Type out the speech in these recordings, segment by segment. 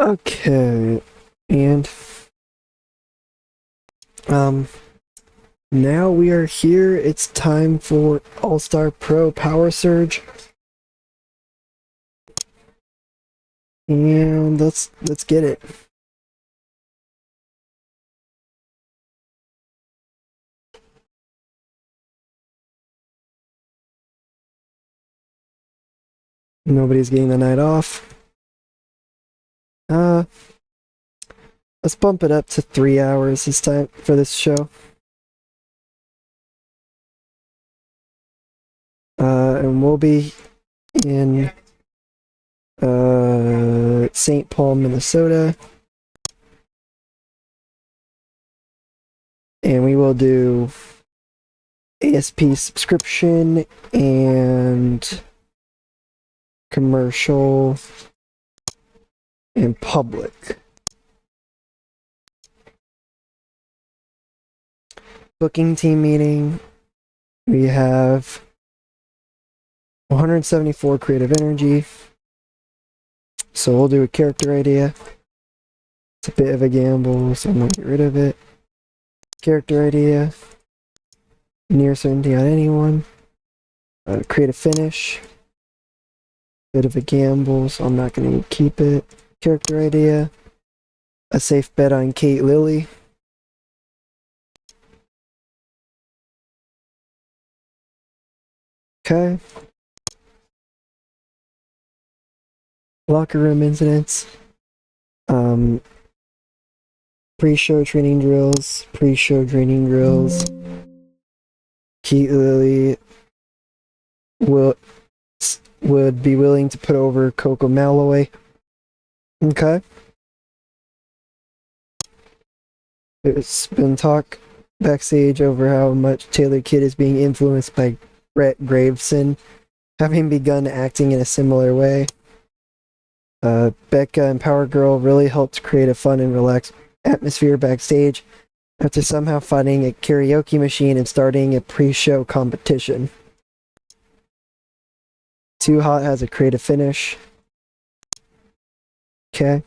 Okay, and um, now we are here. It's time for All-Star Pro Power Surge, and let's get it. Nobody's getting the night off. Uh, let's bump it up to 3 hours this time for this show. And we'll be in St. Paul, Minnesota. And we will do ASP subscription and commercial and public. Booking team meeting. We have 174 creative energy. So we'll do a character idea. It's a bit of a gamble, so I'm gonna get rid of it. Character idea. Near certainty on anyone. Create a finish. Bit of a gamble, so I'm not gonna keep it. Character idea. A safe bet on Kate Lilly. Okay. Locker room incidents. Pre-show training drills. Pre-show training drills. Kate Lilly would be willing to put over Coco Malloy. Okay. There's been talk backstage over how much Taylor Kidd is being influenced by Brett Graveson, having begun acting in a similar way. Becca and Power Girl really helped create a fun and relaxed atmosphere backstage after somehow finding a karaoke machine and starting a pre-show competition. Too Hot has a creative finish. Okay.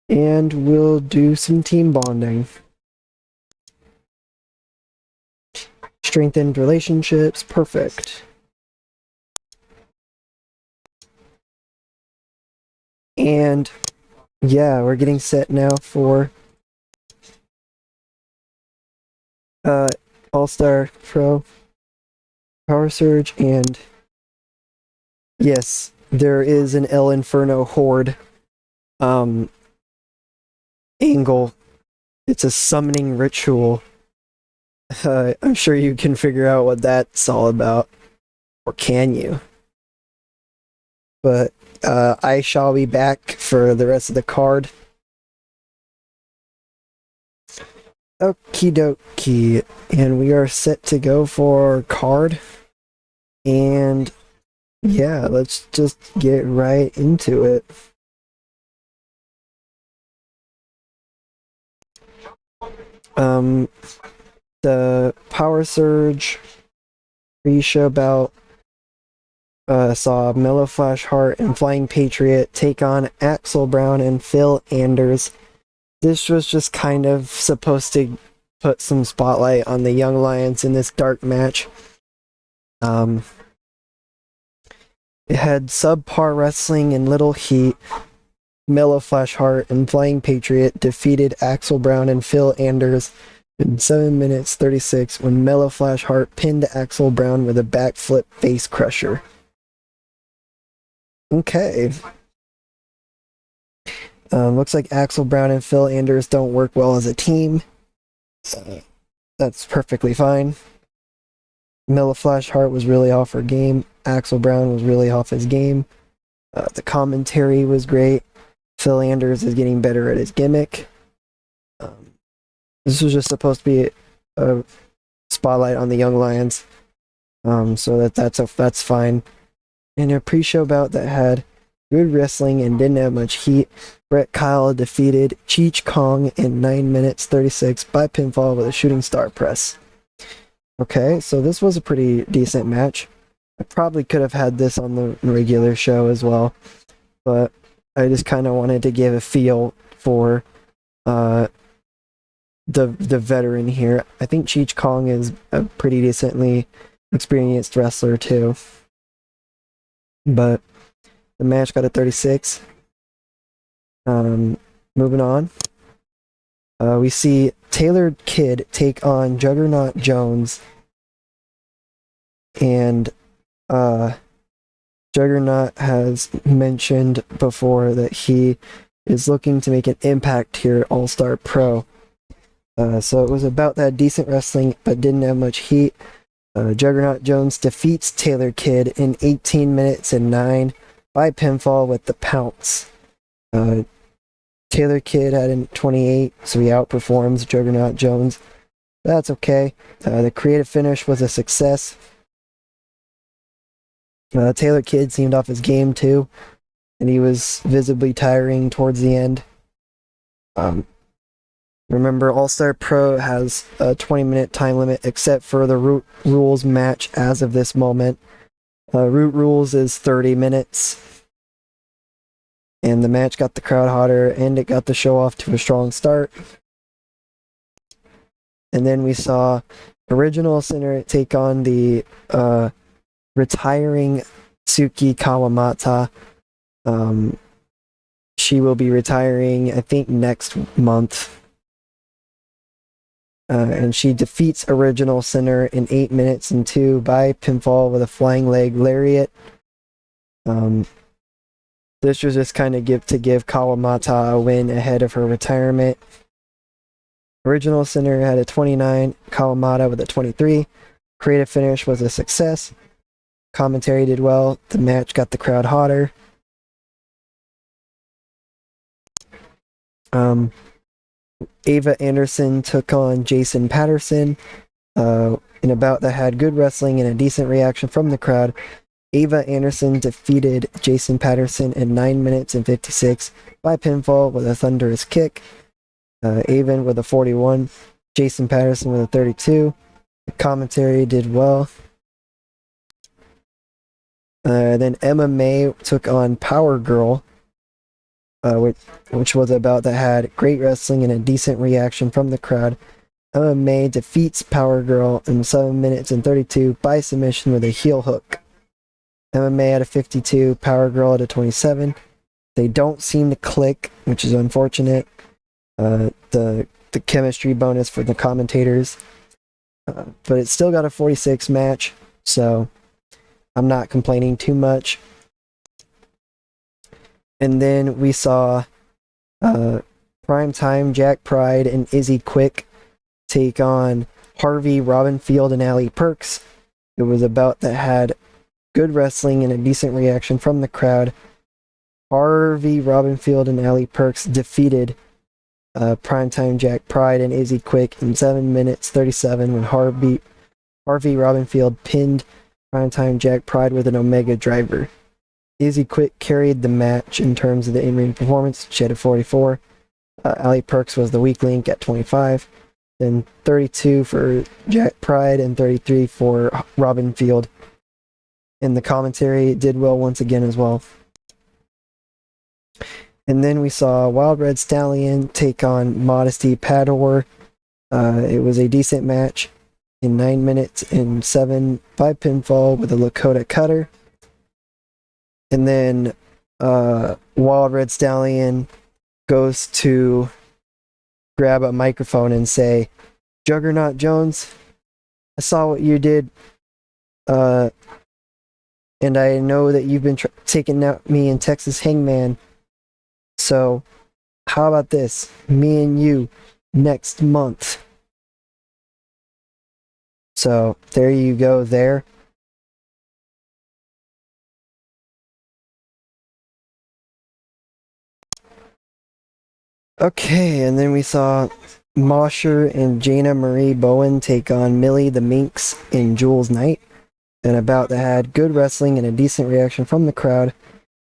And we'll do some team bonding. Strengthened relationships. Perfect. And yeah, we're getting set now for All-Star Pro Power Surge, and yes, there is an El Inferno Horde angle. It's a summoning ritual. I'm sure you can figure out what that's all about. Or can you? But I shall be back for the rest of the card. Okie dokie. And we are set to go for card. And yeah, let's just get right into it. The Power Surge pre-show bout saw Mellow Flash Heart and Flying Patriot take on Axel Brown and Phil Anders. This was just kind of supposed to put some spotlight on the Young Lions in this dark match. It had subpar wrestling and little heat. Mellow Flash Heart and Flying Patriot defeated Axel Brown and Phil Anders in 7 minutes 36 when Mellow Flash Heart pinned Axel Brown with a backflip face crusher. Okay. Looks like Axel Brown and Phil Anders don't work well as a team. That's perfectly fine. Mellow Flash Heart was really off her game. Axel Brown was really off his game. The commentary was great. Phil Anders is getting better at his gimmick. This was just supposed to be a spotlight on the Young Lions, so that's fine. In a pre-show bout that had good wrestling and didn't have much heat, Brett Kyle defeated Cheech Kong in 9 minutes 36 by pinfall with a shooting star press. Okay, so this was a pretty decent match. I probably could have had this on the regular show as well, but I just kind of wanted to give a feel for uh, the veteran here. I think Cheech Kong is a pretty decently experienced wrestler too. But the match got a 36. Moving on. We see Taylor Kidd take on Juggernaut Jones. And Juggernaut has mentioned before that he is looking to make an impact here at All Star Pro. So it was about that decent wrestling, but didn't have much heat. Juggernaut Jones defeats Taylor Kidd in 18 minutes and 9 by pinfall with the pounce. Taylor Kidd had in 28, so he outperforms Juggernaut Jones. That's okay. The creative finish was a success. Taylor Kidd seemed off his game too, and he was visibly tiring towards the end. Remember, All-Star Pro has a 20-minute time limit except for the Root Rules match as of this moment. Root Rules is 30 minutes. And the match got the crowd hotter, and it got the show off to a strong start. And then we saw Original Sinner take on the retiring Tsuki Kawamata. She will be retiring, I think, next month. And she defeats Original Sinner in 8 minutes and 2 by pinfall with a flying leg lariat. This was just kind of to give Kawamata a win ahead of her retirement. Original Sinner had a 29, Kawamata with a 23. Creative finish was a success. Commentary did well. The match got the crowd hotter. Ava Anderson took on Jason Patterson in a bout that had good wrestling and a decent reaction from the crowd. Ava Anderson defeated Jason Patterson in 9 minutes and 56 by pinfall with a thunderous kick. Ava with a 41, Jason Patterson with a 32. The commentary did well. Then Emma May took on Power Girl, which was a bout that had great wrestling and a decent reaction from the crowd. Emma May defeats Power Girl in 7 minutes and 32 by submission with a heel hook. Emma May at a 52, Power Girl at a 27. They don't seem to click, which is unfortunate. The chemistry bonus for the commentators. But it still got a 46 match, so I'm not complaining too much. And then we saw Primetime Jack Pride and Izzy Quick take on Harvey Robinfield and Allie Perks. It was a bout that had good wrestling and a decent reaction from the crowd. Harvey Robinfield and Allie Perks defeated Primetime Jack Pride and Izzy Quick in 7 minutes 37 when Harvey Robinfield pinned Primetime Jack Pride with an Omega driver. Izzy Quick carried the match in terms of the in-ring performance. She had a 44. Allie Perks was the weak link at 25. Then 32 for Jack Pride and 33 for Robinfield. And the commentary did well once again as well. And then we saw Wild Red Stallion take on Modesty Pador. It was a decent match in 9 minutes and 7 by pinfall with a Lakota cutter. And then Wild Red Stallion goes to grab a microphone and say, Juggernaut Jones, I saw what you did, and I know that you've been taking out me and Texas Hangman. So, how about this? Me and you next month. So, there you go there. Okay, and then we saw Mosher and Jana Marie Bowen take on Millie the Minx in Jules Night. And about that had good wrestling and a decent reaction from the crowd.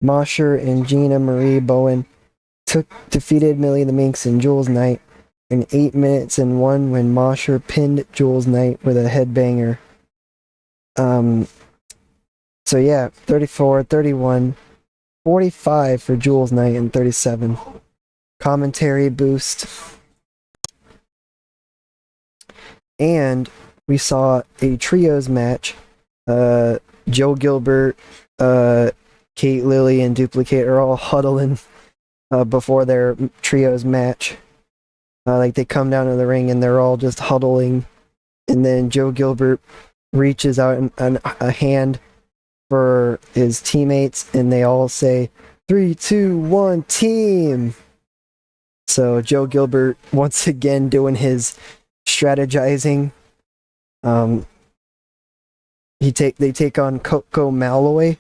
Mosher and Jana Marie Bowen defeated Millie the Minx in Jules Night in 8 minutes and 1 when Mosher pinned Jules Night with a headbanger. So yeah, 34-31. 45 for Jules Knight and 37. Commentary boost. And we saw a trios match. Joe Gilbert, Kate Lilly, and Duplicate are all huddling before their trios match. Like they come down to the ring and they're all just huddling. And then Joe Gilbert reaches out a hand for his teammates, and they all say, 3, 2, 1, team! So Joe Gilbert once again doing his strategizing. They take on Coco Malloy,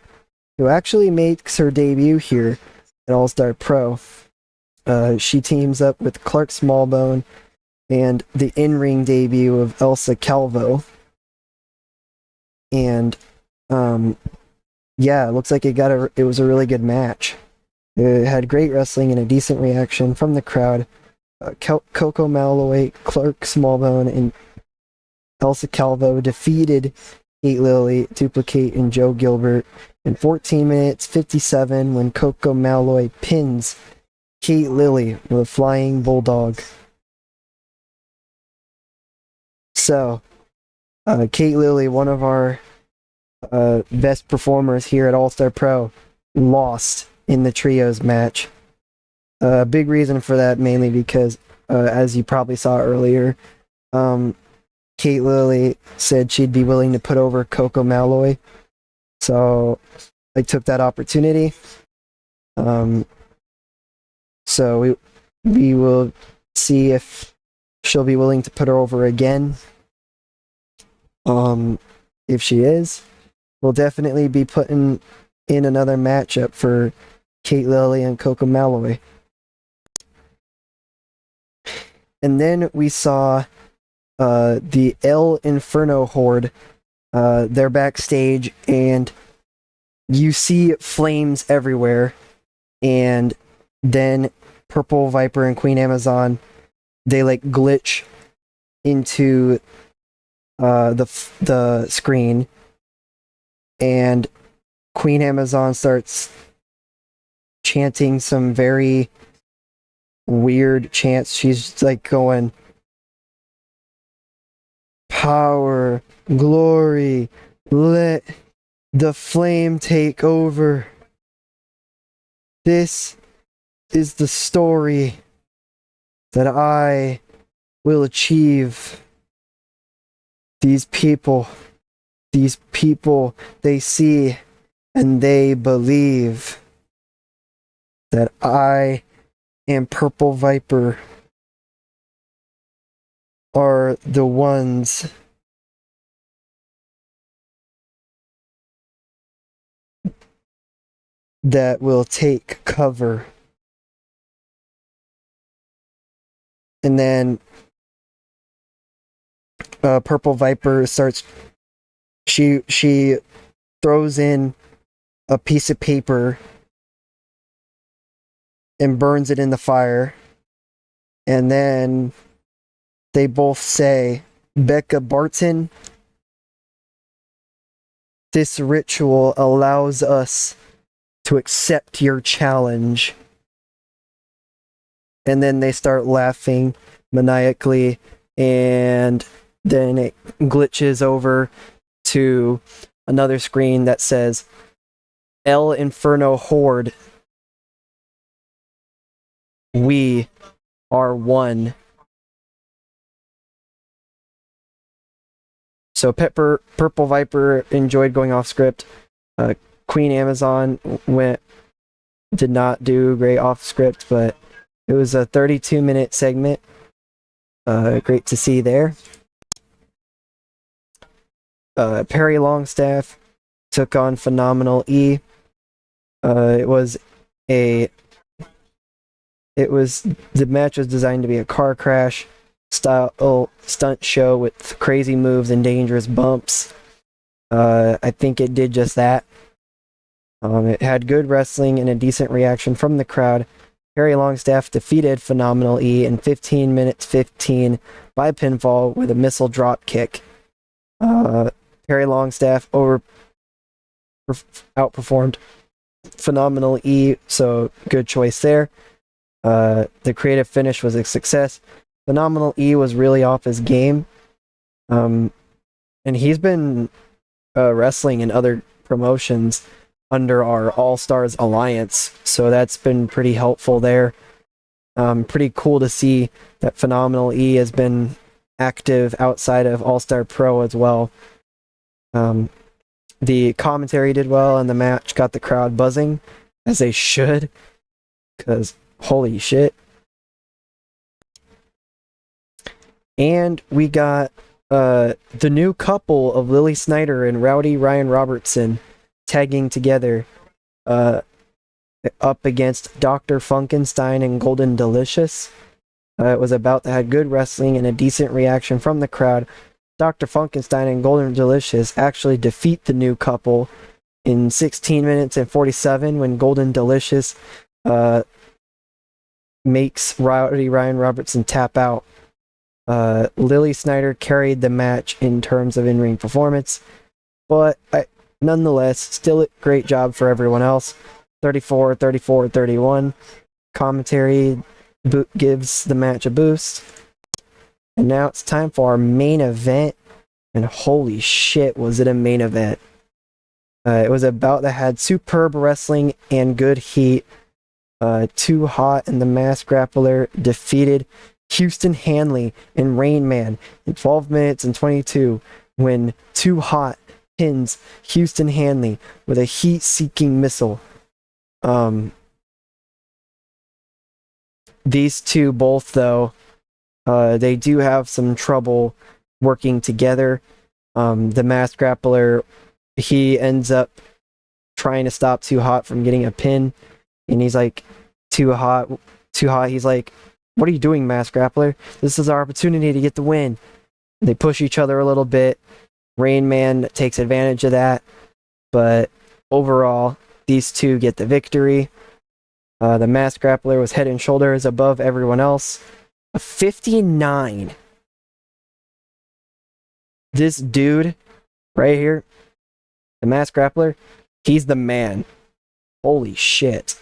who actually makes her debut here at All Star Pro. She teams up with Clark Smallbone and the in-ring debut of Elsa Calvo. And yeah, it looks like it was a really good match. It had great wrestling and a decent reaction from the crowd. Coco Malloy, Clark Smallbone, and Elsa Calvo defeated Kate Lilly, Duplicate, and Joe Gilbert in 14 minutes 57 when Coco Malloy pins Kate Lilly with a flying bulldog. So, Kate Lilly, one of our best performers here at All Star Pro, lost in the trios match. Big reason for that mainly because, as you probably saw earlier, Kate Lilly said she'd be willing to put over Coco Malloy. So I took that opportunity. So we will see if she'll be willing to put her over again. If she is, we'll definitely be putting in another matchup for Kate Lilly and Coco Malloy. And then we saw the El Inferno Horde. They're backstage, and you see flames everywhere. And then Purple Viper and Queen Amazon, they like glitch into the screen, and Queen Amazon starts chanting some very weird chants. She's like going, power, glory, let the flame take over. This is the story that I will achieve. These people, they see and they believe that I and Purple Viper are the ones that will take cover. And then Purple Viper starts, she throws in a piece of paper and burns it in the fire. And then they both say, Becca Barton, this ritual allows us to accept your challenge. And then they start laughing maniacally, and then it glitches over to another screen that says El Inferno Horde, we are one. So Purple Viper enjoyed going off script. Queen Amazon did not do great off script, but it was a 32-minute segment. Great to see there. Perry Longstaff took on Phenomenal E. The match was designed to be a car crash style stunt show with crazy moves and dangerous bumps. I think it did just that. It had good wrestling and a decent reaction from the crowd. Perry Longstaff defeated Phenomenal E in 15 minutes 15 by pinfall with a missile drop kick. Perry Longstaff outperformed Phenomenal E, so good choice there. The creative finish was a success. Phenomenal E was really off his game. And he's been wrestling in other promotions under our All Stars Alliance, so that's been pretty helpful there. Pretty cool to see that Phenomenal E has been active outside of All Star Pro as well. The commentary did well, and the match got the crowd buzzing, as they should, because holy shit. And we got the new couple of Lily Snyder and Rowdy Ryan Robertson tagging together up against Dr. Funkenstein and Golden Delicious. It was about to have good wrestling and a decent reaction from the crowd. Dr. Funkenstein and Golden Delicious actually defeat the new couple in 16 minutes and 47 when Golden Delicious makes Rowdy Ryan Robertson tap out. Lily Snyder carried the match in terms of in-ring performance, but nonetheless, still a great job for everyone else. 34, 34, 31. Commentary gives the match a boost. And now it's time for our main event. And holy shit, was it a main event. It was about that had superb wrestling and good heat. Too Hot and the Masked Grappler defeated Houston Hanley and Rain Man in 12 minutes and 22 when Too Hot pins Houston Hanley with a heat-seeking missile. These two both, though, they do have some trouble working together. The Masked Grappler, he ends up trying to stop Too Hot from getting a pin, and he's like, Too Hot, he's like, what are you doing, Masked Grappler? This is our opportunity to get the win. They push each other a little bit. Rain Man takes advantage of that, but overall, these two get the victory. The Masked Grappler was head and shoulders above everyone else. A 59. This dude right here, the Masked Grappler, he's the man. Holy shit.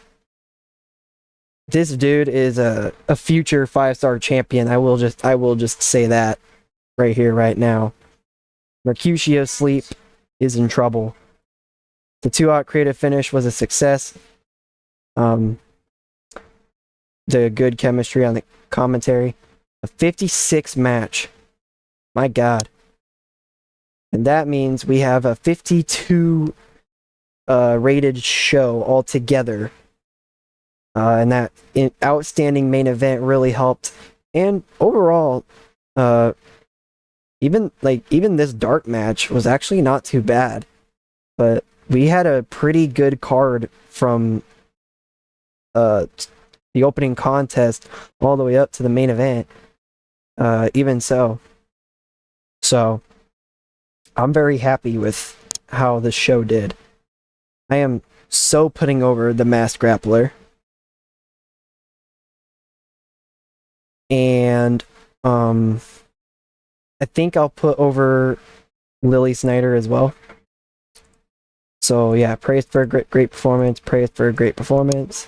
This dude is a future 5-star champion. I will just say that right here, right now. Mercutio Sleep is in trouble. The 2-out creative finish was a success. The good chemistry on the commentary. A 56 match. My God. And that means we have a 52 rated show altogether. And that outstanding main event really helped. And overall, even this dark match was actually not too bad. But we had a pretty good card from the opening contest all the way up to the main event. Even so. So, I'm very happy with how the show did. I am so putting over the Masked Grappler. And I think I'll put over Lily Snyder as well. So yeah, praise for a great performance, praise for a great performance.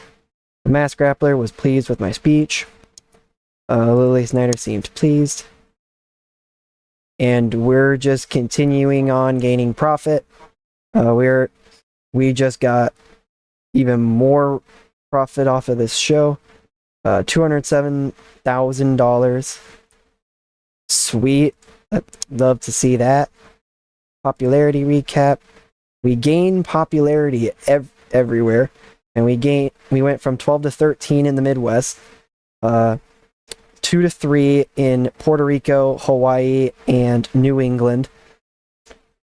The Masked Grappler was pleased with my speech. Lily Snyder seemed pleased. And we're just continuing on gaining profit. We just got even more profit off of this show. $207,000. Sweet. I'd love to see that. Popularity recap. We gain popularity everywhere, and we went from 12 to 13 in the Midwest, 2 to 3 in Puerto Rico, Hawaii, and New England,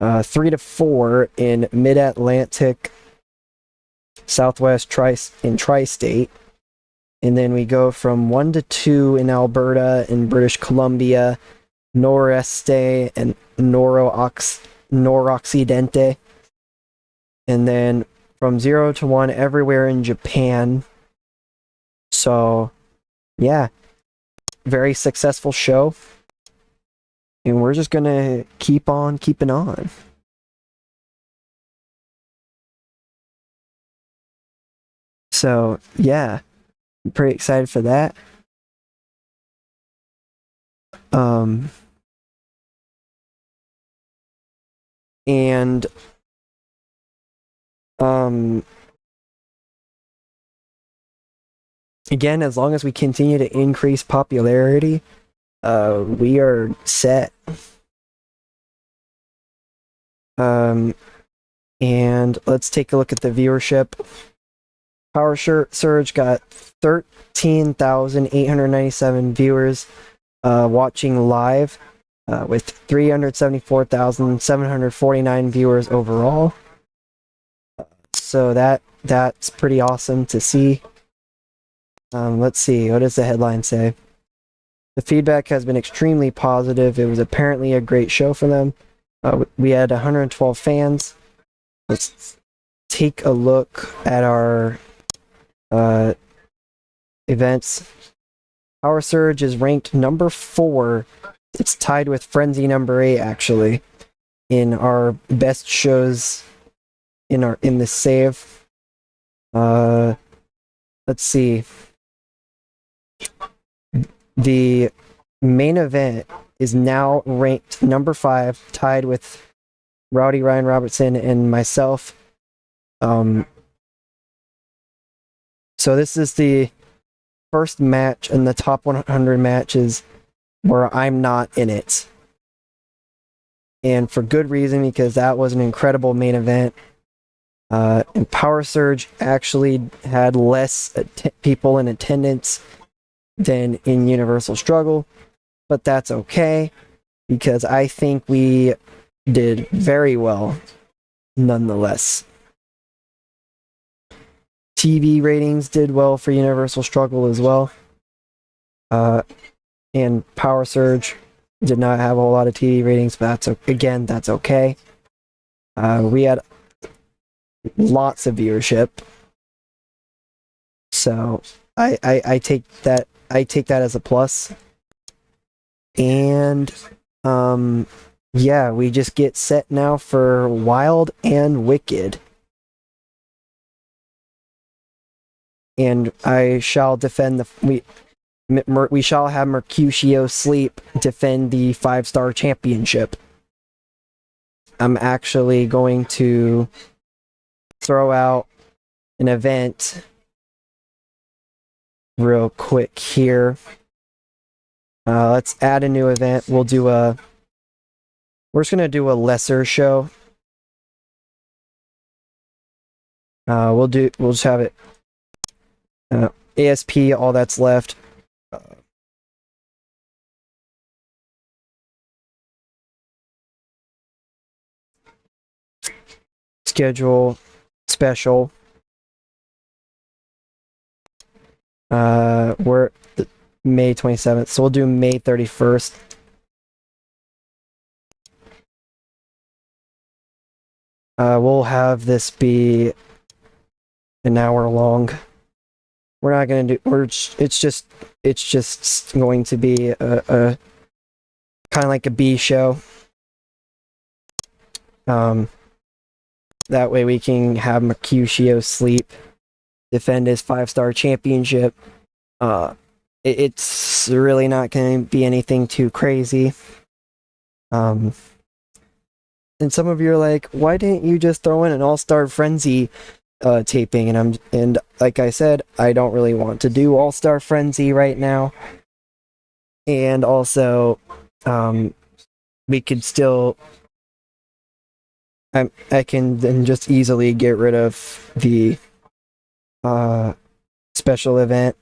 3 to 4 in Mid-Atlantic, Southwest Tri-State, and then we go from 1 to 2 in Alberta and British Columbia, Noreste and Noroccidente, and then from 0 to 1 everywhere in Japan. So, yeah, very successful show, and we're just gonna keep on keeping on. So yeah, I'm pretty excited for that. Um, and um, again, as long as we continue to increase popularity, we are set. And let's take a look at the viewership. Power Surge got 13,897 viewers watching live, with 374,749 viewers overall. So that's pretty awesome to see. Let's see, what does the headline say? The feedback has been extremely positive. It was apparently a great show for them. We had 112 fans. Let's take a look at our events. Power Surge is ranked number 4. It's tied with Frenzy number 8, actually, in our best shows in the save. Let's see. The main event is now ranked number 5, tied with Rowdy Ryan Robertson and myself. So this is the first match in the top 100 matches where I'm not in it. And for good reason, because that was an incredible main event. And Power Surge actually had less people in attendance than in Universal Struggle, but that's okay, because I think we did very well nonetheless. TV ratings did well for Universal Struggle as well. And Power Surge did not have a whole lot of TV ratings, but that's okay. We had lots of viewership, so I take that as a plus. And yeah, we just get set now for Wild and Wicked. And I shall defend we shall have Mercutio Sleep defend the 5-star championship. I'm actually going to throw out an event real quick here. Let's add a new event. We're just gonna do a lesser show. We'll just have it ASP, all that's left. Schedule special. We're May 27th, so we'll do May 31st. We'll have this be an hour long. We're not gonna do. It's just going to be a kind of like a B show. That way we can have Mercutio Sleep defend his 5-star championship. It's really not going to be anything too crazy. And some of you are like, why didn't you just throw in an All-Star Frenzy taping? And like I said, I don't really want to do All-Star Frenzy right now. And also, we could still, I can then just easily get rid of the special event.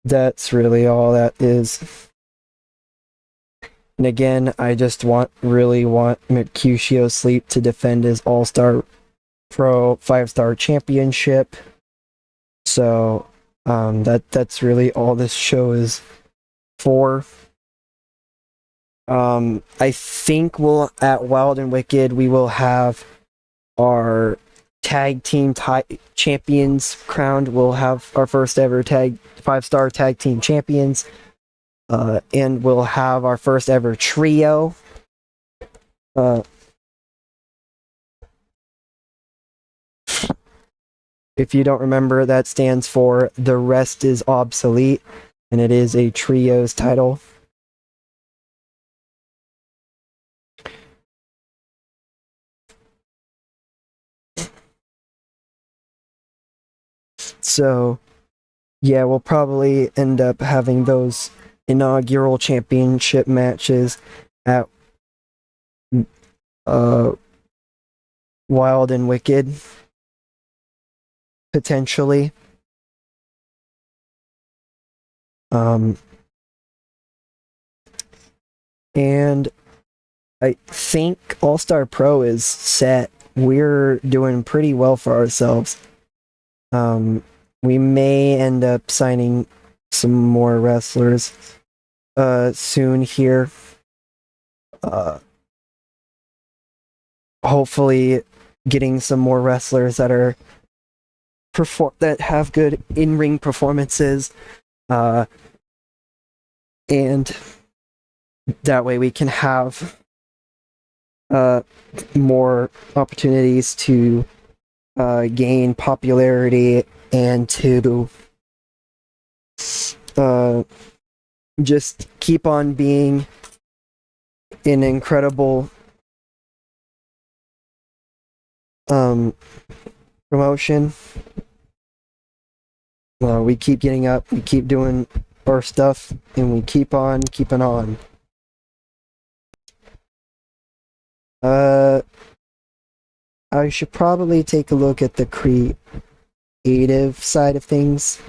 That's really all that is. And again, I just really want Mercutio Sleep to defend his All-Star Pro 5-star championship. So that's really all this show is for. I think at Wild and Wicked we will have our tag team champions crowned. We'll have our first ever 5-star tag team champions. And we'll have our first ever trio. If you don't remember, that stands for The Rest is Obsolete, and it is a trios title. So, yeah, we'll probably end up having those inaugural championship matches at Wild and Wicked, potentially. And I think All Star Pro is set. We're doing pretty well for ourselves. We may end up signing some more wrestlers soon here. Hopefully getting some more wrestlers that are that have good in-ring performances, and that way we can have more opportunities to gain popularity and to just keep on being an incredible promotion. We keep getting up, we keep doing our stuff, and we keep on keeping on. I should probably take a look at the creative side of things.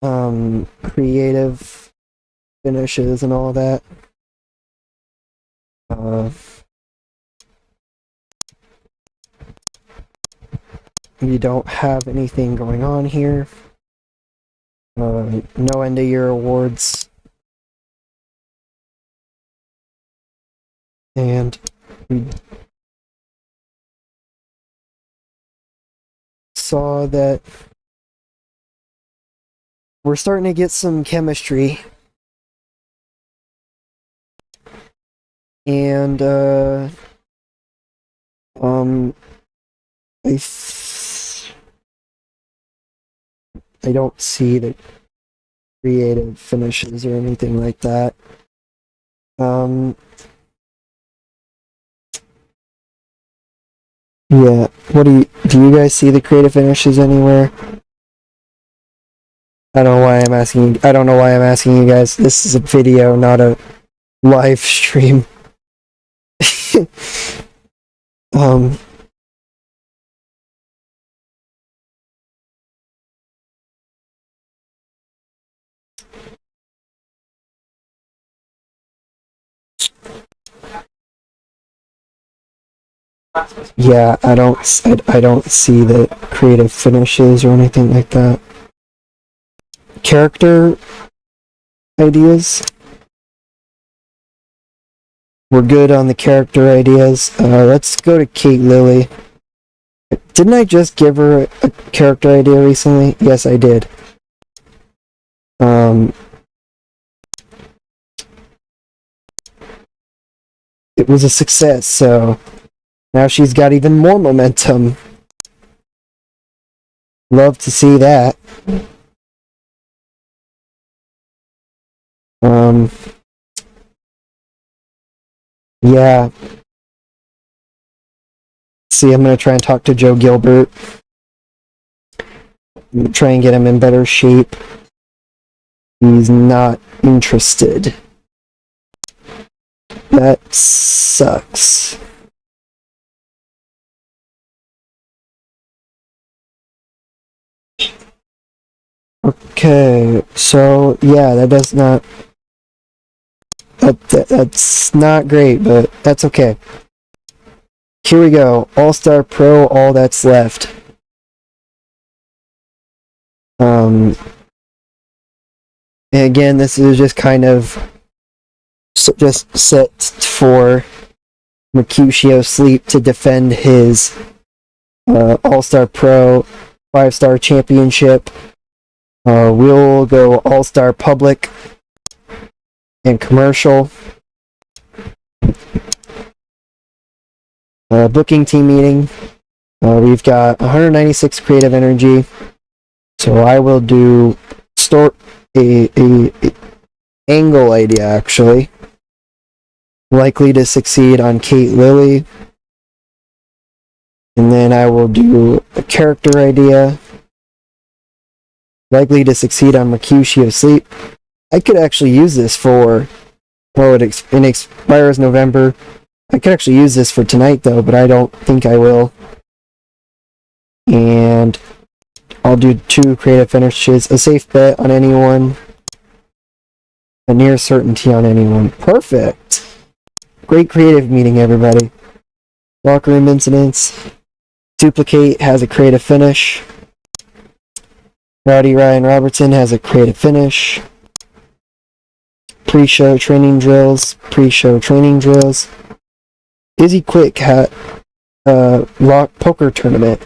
Creative finishes and all that. We don't have anything going on here. No end of year awards. And we saw that we're starting to get some chemistry. And I don't see the creative finishes or anything like that. Yeah, what do you guys see the creative finishes anywhere? I don't know why I'm asking. I don't know why I'm asking you guys. This is a video, not a live stream. Yeah, I don't see the creative finishes or anything like that. Character ideas. We're good on the character ideas. Let's go to Kate Lilly. Didn't I just give her a character idea recently? Yes, I did. It was a success, so now she's got even more momentum. Love to see that. Yeah. See, I'm gonna try and talk to Joe Gilbert. Try and get him in better shape. He's not interested. That sucks. Okay, so yeah, that's not great, but that's okay. Here we go. All-Star Pro, all that's left. And again, this is just kind of just set for Mercutio Sleep to defend his All-Star Pro 5-star championship. We'll go All-Star Public and Commercial. Booking team meeting. We've got 196 creative energy. So I will do a angle idea, actually. Likely to succeed on Kate Lily. And then I will do a character idea. Likely to succeed on Mercutio Sleep. I could actually use this for, well, it expires November. I could actually use this for tonight, though, but I don't think I will. And I'll do 2 creative finishes. A safe bet on anyone. A near certainty on anyone. Perfect. Great creative meeting, everybody. Locker room incidents. Duplicate has a creative finish. Rowdy Ryan Robertson has a creative finish. Pre-show training drills. Izzy Quick had rock poker tournament.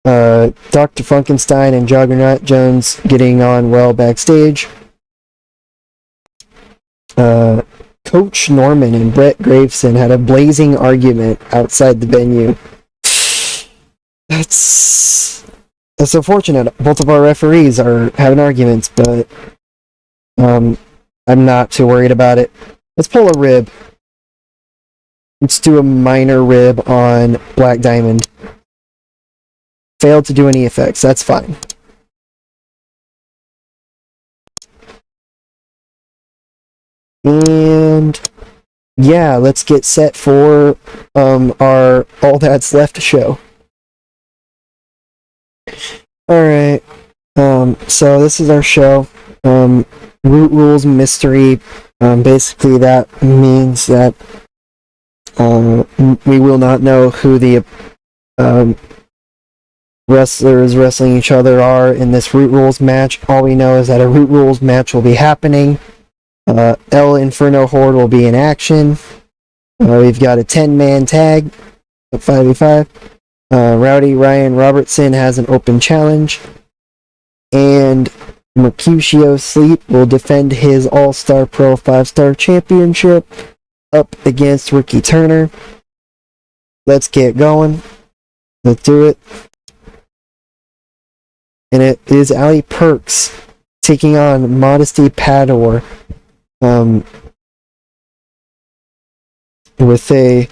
Dr. Funkenstein and Juggernaut Jones getting on well backstage. Coach Norman and Brett Graveson had a blazing argument outside the venue. That's unfortunate. Both of our referees are having arguments, but I'm not too worried about it. Let's pull a rib. Let's do a minor rib on Black Diamond. Failed to do any effects. That's fine. And yeah, let's get set for our All That's Left show. Alright. So this is our show. Root Rules Mystery. Basically that means that we will not know who the wrestlers wrestling each other are in this Root Rules match. All we know is that a Root Rules match will be happening. El Inferno Horde will be in action. We've got a 10-man tag at 5v5. Rowdy Ryan Robertson has an open challenge. And Mercutio Sleep will defend his All-Star Pro 5-Star Championship up against Ricky Turner. Let's get going. Let's do it. And it is Ali Perks taking on Modesty Pador with a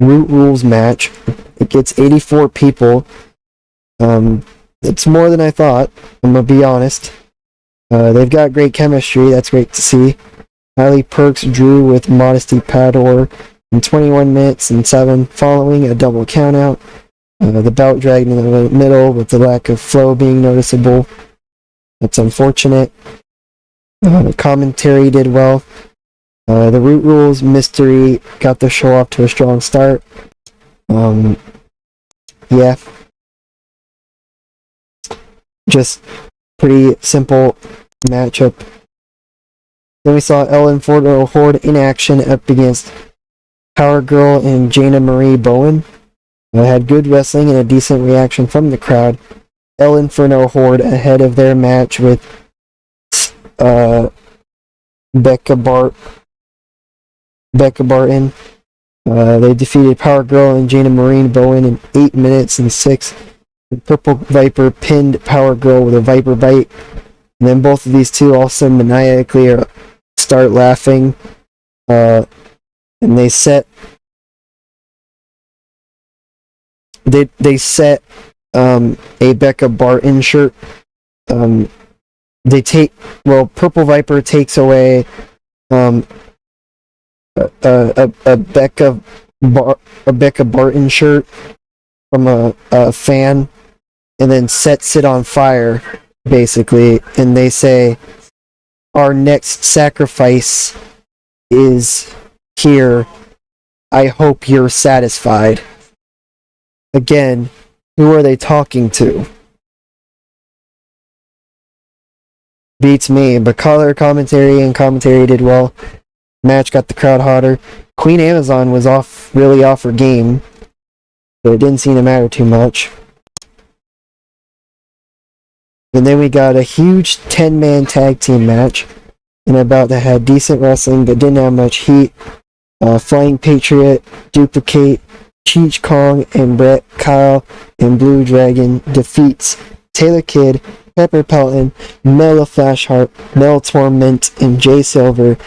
Root Rules match. It gets 84 people. It's more than I thought, I'm gonna be honest. They've got great chemistry, that's great to see. Ali Perks drew with Modesty Pador in 21 minutes and 7 following a double countout. The bout dragged in the middle with the lack of flow being noticeable. That's unfortunate. The commentary did well. The Root Rules Mystery got the show off to a strong start. Yeah. Just pretty simple matchup. Then we saw El Inferno Horde in action up against Power Girl and Jana Marie Bowen. Had good wrestling and a decent reaction from the crowd. El Inferno Horde ahead of their match with Becca Barton. They defeated Power Girl and Jana Marie Bowen in 8 minutes and 6. The Purple Viper pinned Power Girl with a Viper Bite. And then both of these two also maniacally start laughing. And they set a Becca Barton shirt. Purple Viper takes away a Becca Barton shirt from a fan, and then sets it on fire, basically. And they say, "Our next sacrifice is here. I hope you're satisfied." Again, who are they talking to? Beats me, but color commentary did well. Match got the crowd hotter. Queen Amazon was really off her game, but it didn't seem to matter too much. And then we got a huge 10-man tag team match in a bout that had decent wrestling but didn't have much heat. Flying Patriot, Duplicate, Cheech Kong, and Brett Kyle and Blue Dragon defeats Taylor Kidd, Pepper Pelton, Mela Flashheart, Mel Torment, and Jay Silver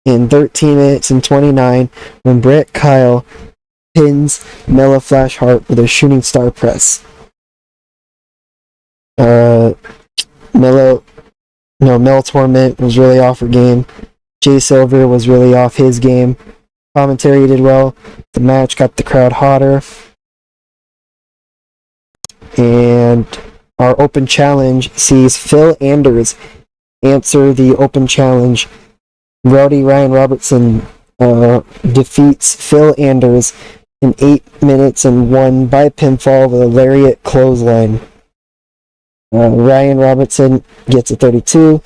in 13 minutes and 29 when Brett Kyle pins Mela Flashheart with a shooting star press. Mel Torment was really off her game. Jay Silver was really off his game. Commentary did well. The match got the crowd hotter. And our open challenge sees Phil Anders answer the open challenge. Rowdy Ryan Robertson defeats Phil Anders in 8 minutes and won by pinfall with a lariat clothesline. Ryan Robertson gets a 32.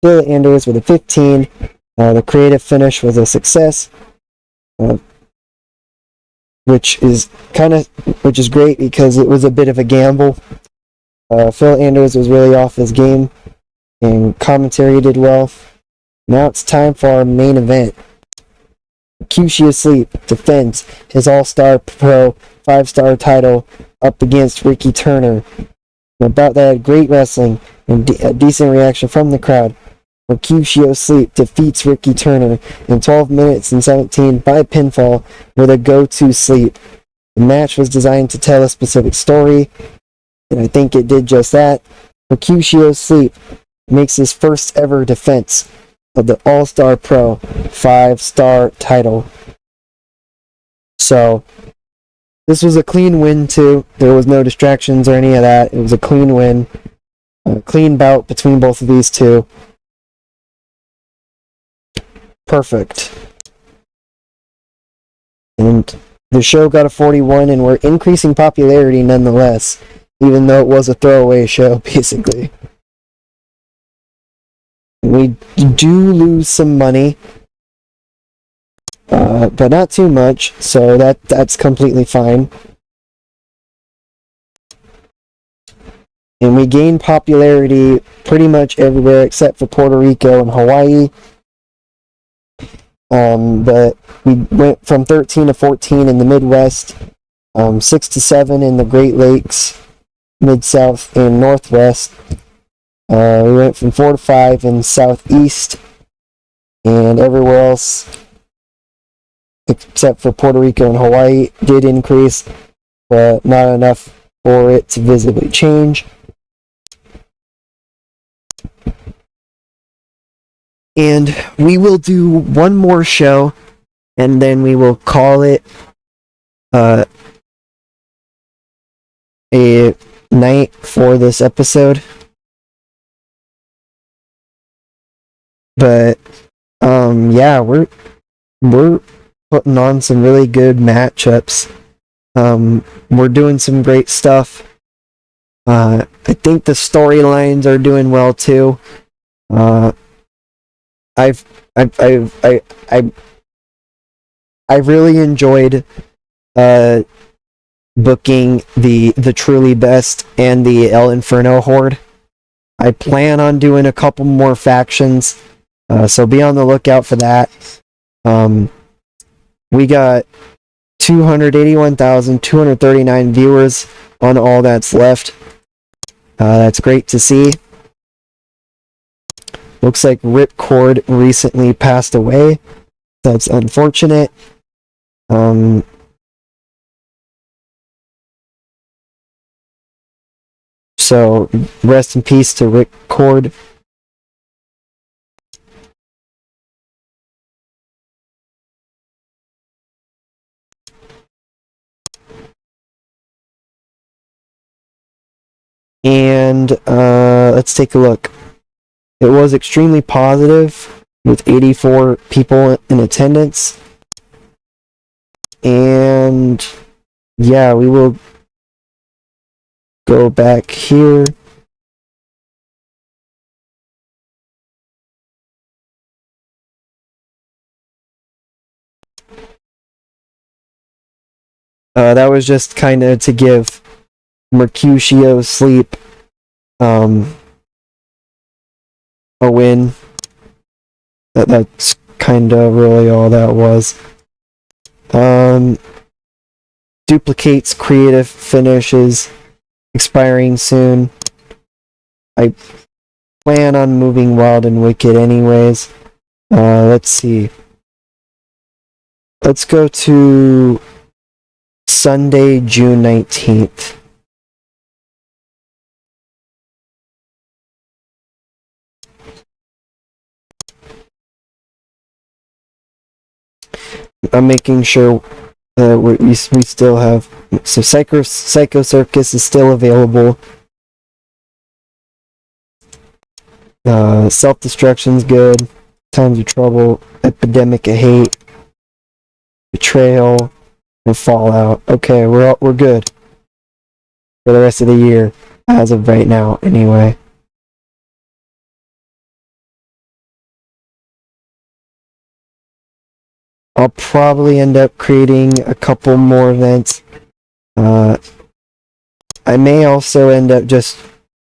Phil Anders with a 15. The creative finish was a success, which is great because it was a bit of a gamble. Phil Anders was really off his game, and commentary did well. Now it's time for our main event. Kyushi Asleep defends his All-Star Pro 5-star title up against Ricky Turner. And about that, great wrestling and a decent reaction from the crowd. Where Kyushi Asleep defeats Ricky Turner in 12 minutes and 17 by pinfall with a go-to sleep. The match was designed to tell a specific story, and I think it did just that. Where Kyushi Asleep makes his first ever defense of the All-Star Pro 5-star title. So, this was a clean win too. There was no distractions or any of that. It was a clean win. A clean bout between both of these two. Perfect. And the show got a 41, and we're increasing popularity nonetheless, even though it was a throwaway show, basically. We do lose some money, but not too much, so that's completely fine. And we gain popularity pretty much everywhere except for Puerto Rico and Hawaii. But we went from 13 to 14 in the Midwest, 6 to 7 in the Great Lakes, Mid-South, and Northwest. We went from 4 to 5 in Southeast, and everywhere else, except for Puerto Rico and Hawaii, did increase, but not enough for it to visibly change. And we will do one more show, and then we will call it a night for this episode. But yeah, we're putting on some really good matchups. We're doing some great stuff. I think the storylines are doing well too. I've really enjoyed booking the Truly Best and the El Inferno Horde. I plan on doing a couple more factions, so be on the lookout for that. We got 281,239 viewers on All That's Left. That's great to see. Looks like Ripcord recently passed away. That's unfortunate. So, rest in peace to Ripcord. And let's take a look. It was extremely positive with 84 people in attendance. And yeah, we will go back here. That was just kind of to give Mercutio Sleep a win. That's kind of really all that was. Duplicates creative finishes expiring soon. I plan on moving Wild and Wicked anyways. Let's see. Let's go to Sunday, June 19th. I'm making sure that we still have... So Psycho Circus is still available. Self-Destruction's good. Times of Trouble, Epidemic of Hate, Betrayal, and Fallout. Okay, we're good for the rest of the year, as of right now, anyway. I'll probably end up creating a couple more events. I may also end up just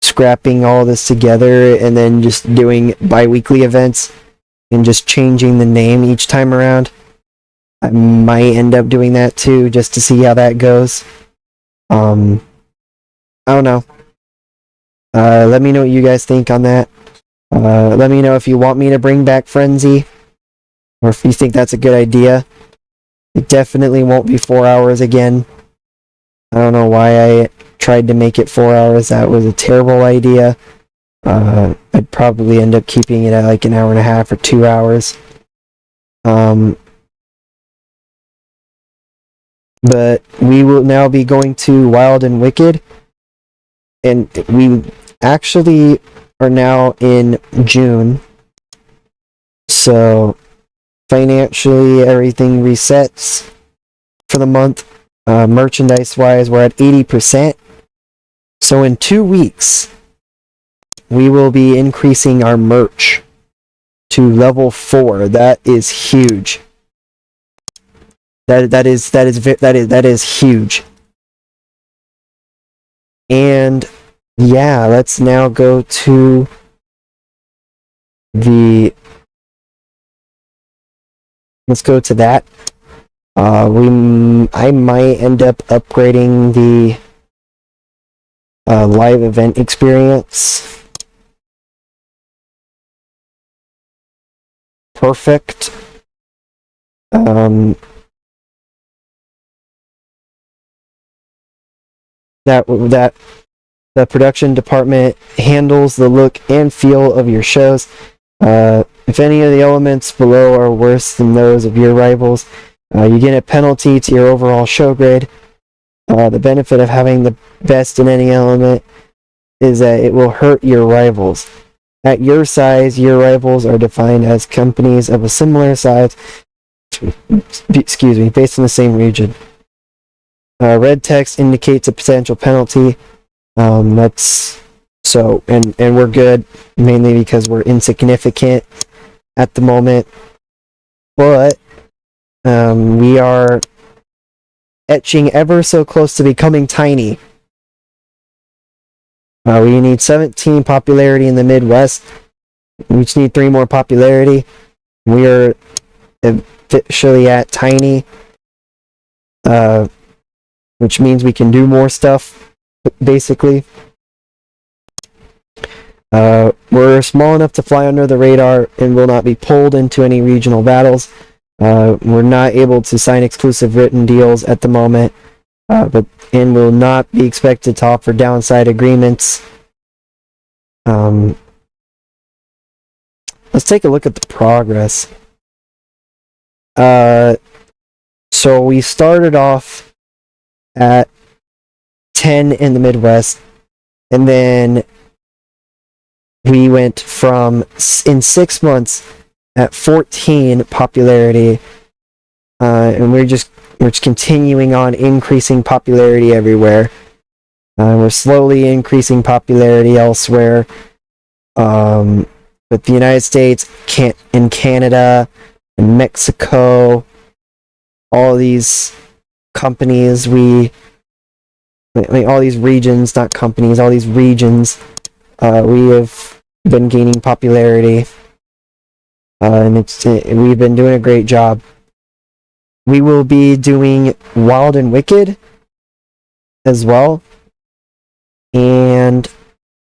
scrapping all this together and then just doing bi-weekly events and just changing the name each time around. I might end up doing that too, just to see how that goes. I don't know. Let me know what you guys think on that. Let me know if you want me to bring back Frenzy, or if you think that's a good idea. It definitely won't be 4 hours again. I don't know why I tried to make it 4 hours. That was a terrible idea. I'd probably end up keeping it at like an hour and a half or 2 hours. But we will now be going to Wild and Wicked, and we actually are now in June, so financially everything resets for the month. Merchandise wise, we're at 80%, so in 2 weeks we will be increasing our merch to level 4. That is huge. That is huge. And yeah, let's now go to that. I might end up upgrading the live event experience. Perfect. That the production department handles the look and feel of your shows. If any of the elements below are worse than those of your rivals, you get a penalty to your overall show grade. The benefit of having the best in any element is that it will hurt your rivals. At your size, your rivals are defined as companies of a similar size, based in the same region. Red text indicates a potential penalty. That's so, and we're good, mainly because we're insignificant at the moment. But we are etching ever so close to becoming tiny. We need 17 popularity in the Midwest. We just need 3 more popularity. We are officially at tiny, which means we can do more stuff, basically. We're small enough to fly under the radar and will not be pulled into any regional battles. We're not able to sign exclusive written deals at the moment, and will not be expected to offer downside agreements. Let's take a look at the progress. So we started off at 10 in the Midwest, and then we went from, in 6 months, at 14 popularity, and we're just continuing on increasing popularity everywhere. We're slowly increasing popularity elsewhere, but the United States, in Canada, in Mexico, all these companies, all these regions, not companies, all these regions, we have been gaining popularity, and we've been doing a great job. we will be doing Wild and Wicked as well. And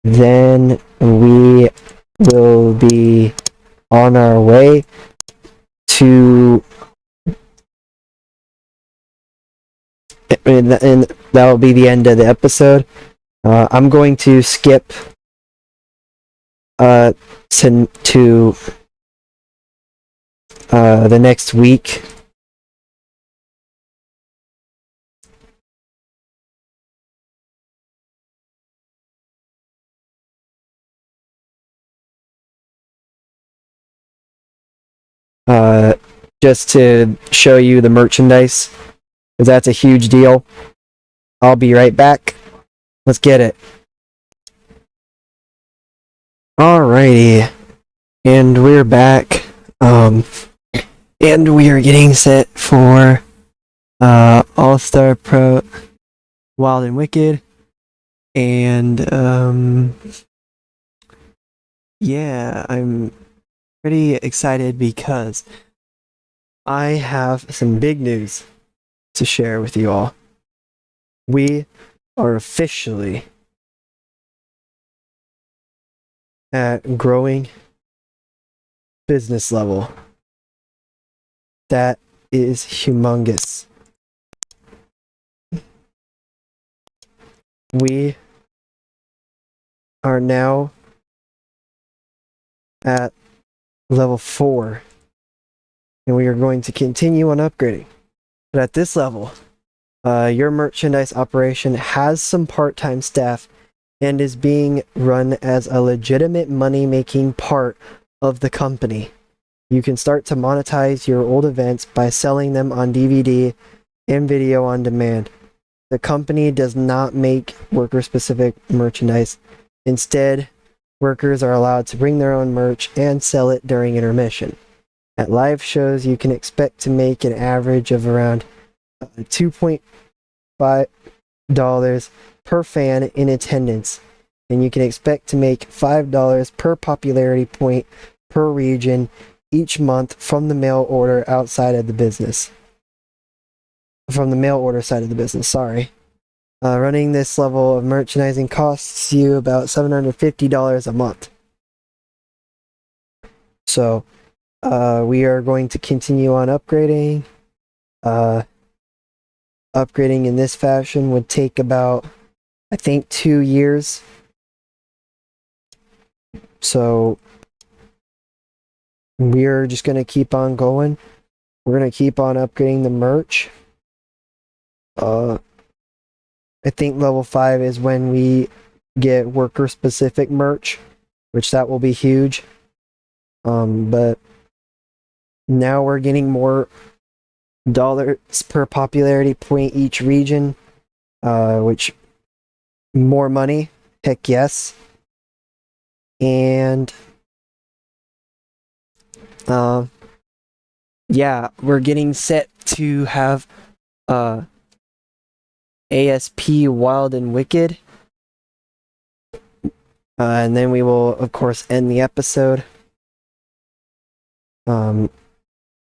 then we will be on our way to, and that will be the end of the episode. I'm going to skip to the next week. Just to show you the merchandise, because that's a huge deal. I'll be right back. Let's get it. Alrighty, and we're back. And we are getting set for All-Star Pro Wild and Wicked. And yeah, I'm pretty excited because I have some big news to share with you all. We are officially at growing business level. That is humongous. We are now at level 4, and we are going to continue on upgrading. But at this level, your merchandise operation has some part-time staff and is being run as a legitimate money-making part of the company. You can start to monetize your old events by selling them on DVD and video on demand. The company does not make worker-specific merchandise. Instead, workers are allowed to bring their own merch and sell it during intermission. At live shows, you can expect to make an average of around $2.5 per fan in attendance, and you can expect to make $5 per popularity point per region each month from the mail order outside of the business. From the mail order side of the business, sorry. Running this level of merchandising costs you about $750 a month. So, we are going to continue on upgrading. Upgrading in this fashion would take about, I think, 2 years. So, we're just going to keep on going. We're going to keep on upgrading the merch. I think level 5 is when we get worker specific merch, which that will be huge. But now we're getting more dollars per popularity point each region, which more money, heck yes. And yeah, we're getting set to have ASP Wild and Wicked. And then we will, of course, end the episode.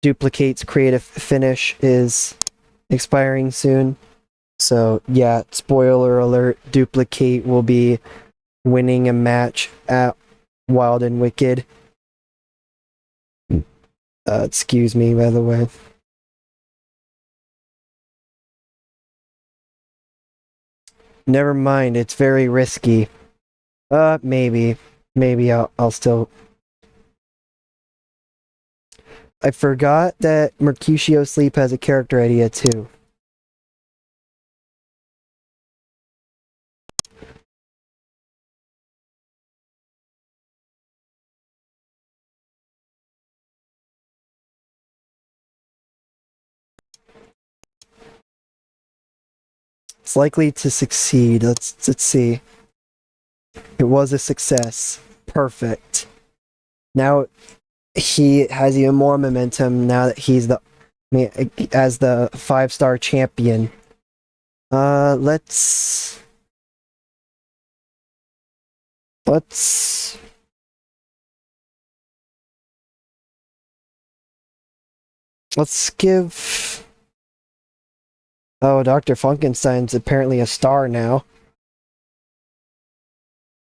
Duplicate's creative finish is expiring soon. So, yeah, spoiler alert, Duplicate will be winning a match at Wild and Wicked. Excuse me, by the way. Never mind, it's very risky. Maybe I'll still. I forgot that Mercutio Sleep has a character idea too. It's likely to succeed. Let's see. It was a success. Perfect. Now he has even more momentum now that he's as the 5-star champion. Let's give Oh, Dr. Funkenstein's apparently a star now.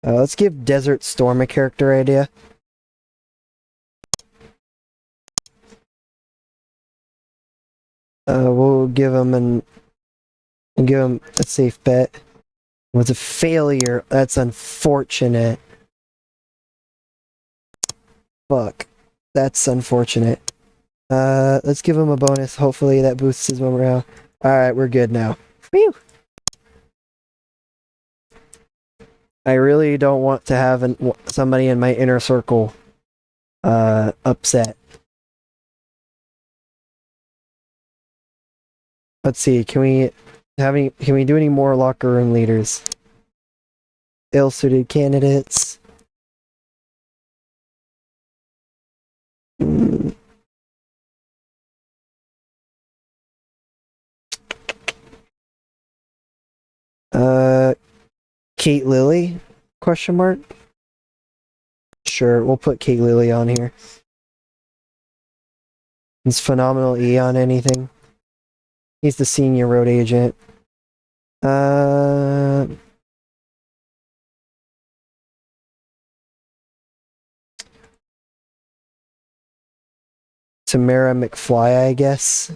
Let's give Desert Storm a character idea. We'll give him a safe bet. It was a failure. That's unfortunate. Fuck. That's unfortunate. Let's give him a bonus. Hopefully that boosts his morale. Alright, we're good now. Whew. I really don't want to have somebody in my inner circle upset. Let's see, can we do any more locker room leaders? Ill-suited candidates. Mm. Kate Lilly? Question mark? Sure, we'll put Kate Lilly on here. He's phenomenal E on anything. He's the senior road agent. Tamara McFly, I guess.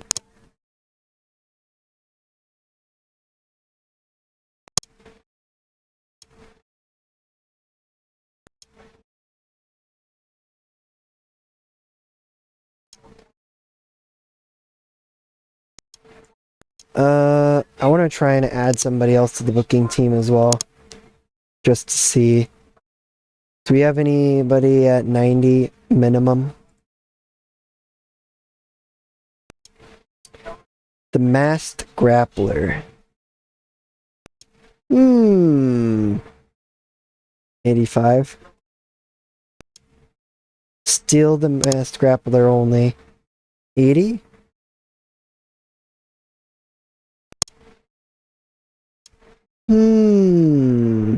I want to try and add somebody else to the booking team as well. Just to see. Do we have anybody at 90 minimum? The Masked Grappler. 85. Still the Masked Grappler only. 80? Hmm.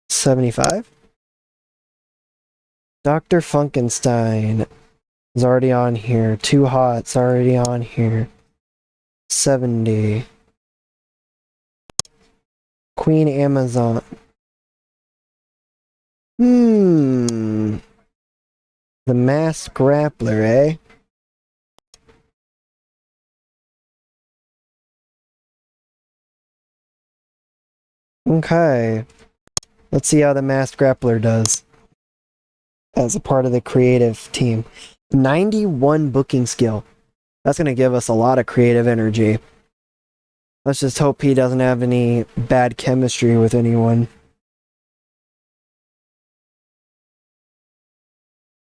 75? Dr. Funkenstein is already on here. Too Hot's already on here. 70. Queen Amazon. The Masked Grappler, eh? Okay. Let's see how the Masked Grappler does as a part of the creative team. 91 booking skill. That's going to give us a lot of creative energy. Let's just hope he doesn't have any bad chemistry with anyone.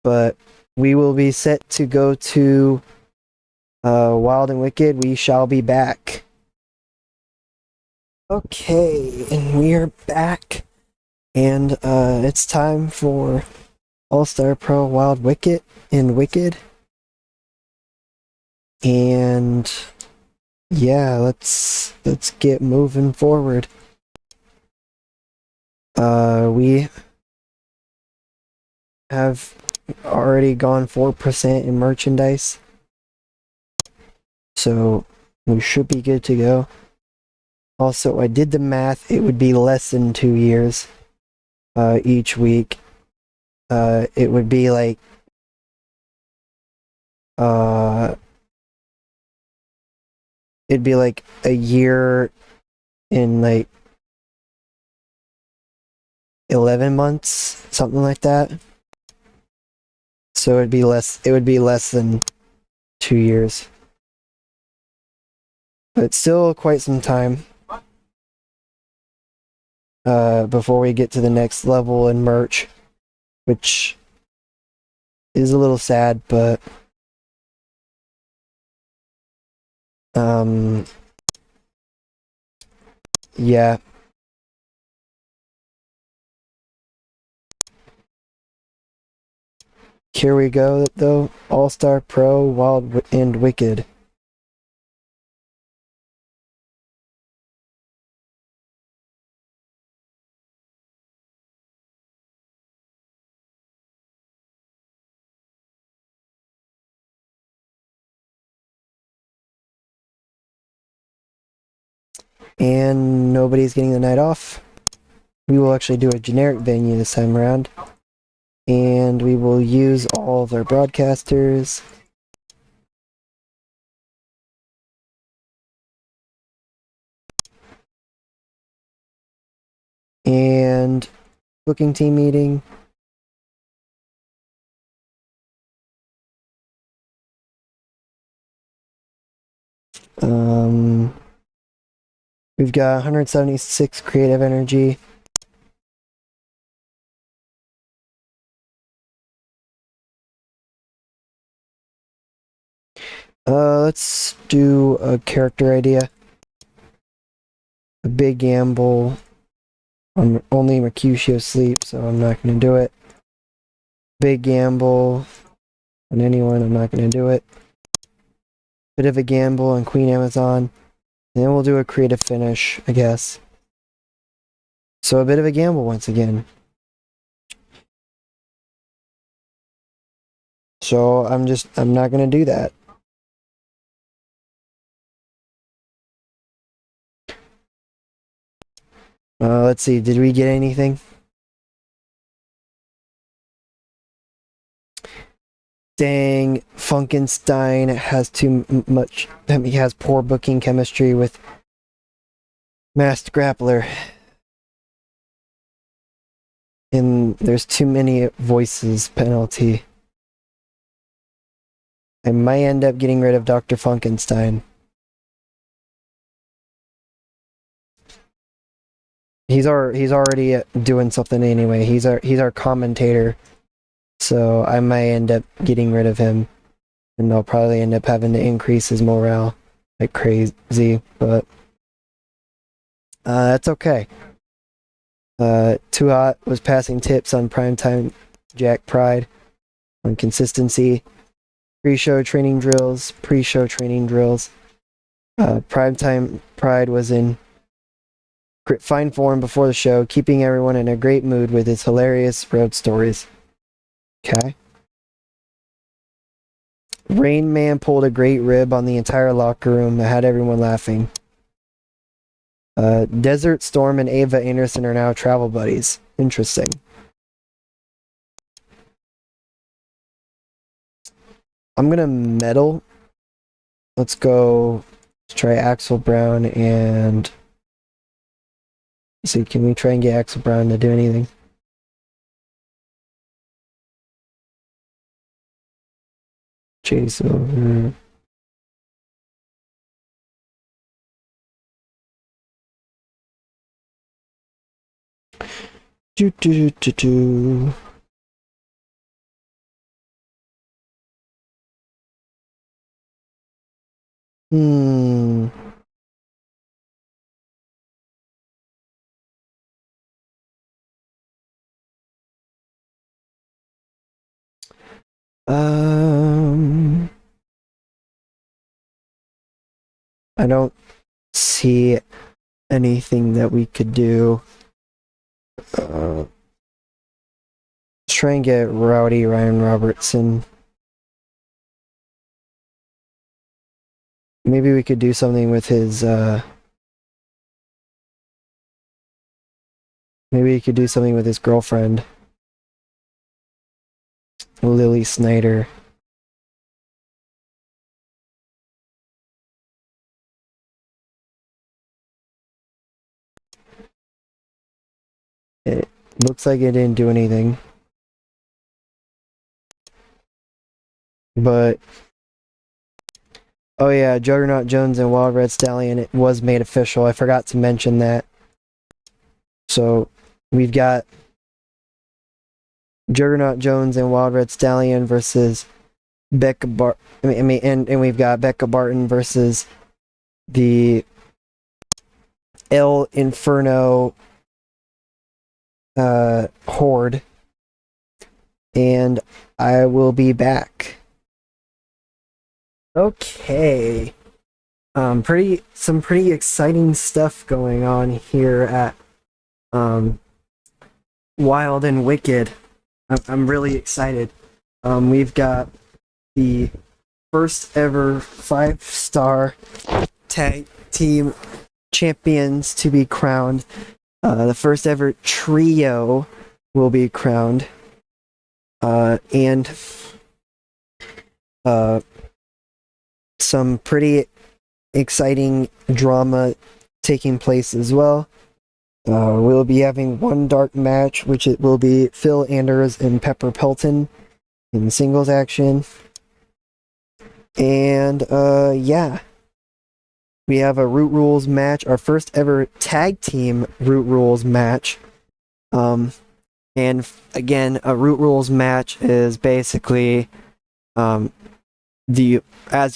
But we will be set to go to Wild and Wicked. We shall be back. Okay, and we are back. And it's time for All-Star Pro Wild Wicked and Wicked. And yeah, let's get moving forward. We have already gone 4% in merchandise. So we should be good to go. Also, I did the math. It would be less than 2 years each week. It would be like it'd be like a year in like 11 months, something like that. So it would be less than 2 years. But still quite some time before we get to the next level in merch, which is a little sad, but yeah. Here we go, though. All-Star Pro, Wild and Wicked. and nobody's getting the night off. We will actually do a generic venue this time around, and we will use all of our broadcasters. And booking team meeting. We've got 176 creative energy. Let's do a character idea. A big gamble. Only Mercutio sleep, so I'm not going to do it. Big gamble on anyone, I'm not going to do it. Bit of a gamble on Queen Amazon. And then we'll do a creative finish, I guess. So a bit of a gamble once again. So I'm not going to do that. Let's see, did we get anything? Dang, Funkenstein has too much. He has poor booking chemistry with Masked Grappler. And there's too many voices penalty. I might end up getting rid of Dr. Funkenstein. He's already doing something anyway. He's our commentator. So I might end up getting rid of him. And I'll probably end up having to increase his morale like crazy, but that's okay. Too Hot was passing tips on Primetime Jack Pride on consistency. Pre-show training drills. Primetime Pride was in fine form before the show, keeping everyone in a great mood with his hilarious road stories. Okay. Rain Man pulled a great rib on the entire locker room that had everyone laughing. Desert Storm and Ava Anderson are now travel buddies. Interesting. I'm gonna meddle. Let's go. Let's try Axel Brown and. Let's see, can we try and get Axel Brown to do anything? Chase over. Do. Hmm. I don't see anything that we could do. Let's try and get Rowdy Ryan Robertson. Maybe we could do something with his, maybe we could do something with his girlfriend. Lily Snyder. It looks like it didn't do anything. But oh yeah, Juggernaut Jones and Wild Red Stallion, it was made official. I forgot to mention that. So we've got Juggernaut Jones and Wild Red Stallion versus Becca and we've got Becca Barton versus the El Inferno Horde. And I will be back. Okay. Some pretty exciting stuff going on here at Wild and Wicked. I'm really excited. We've got the first ever 5-star tag team champions to be crowned. The first ever trio will be crowned. And some pretty exciting drama taking place as well. We'll be having one dark match, which it will be Phil Anders and Pepper Pelton in singles action. And yeah, we have a Root Rules match, our first ever tag team Root Rules match. And again, a Root Rules match is basically as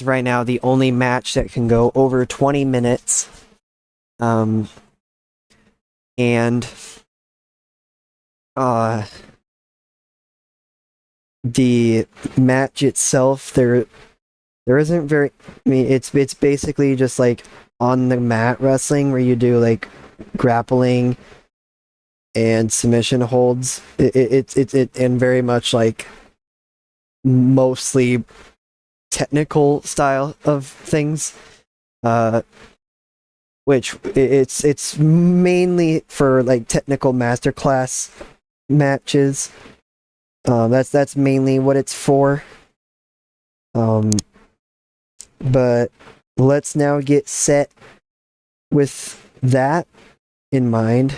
right now, the only match that can go over 20 minutes. And the match itself, there isn't very. I mean, it's basically just like on the mat wrestling where you do like grappling and submission holds. It and very much like mostly technical style of things. Which it's mainly for like technical masterclass matches. That's mainly what it's for. But let's now get set with that in mind.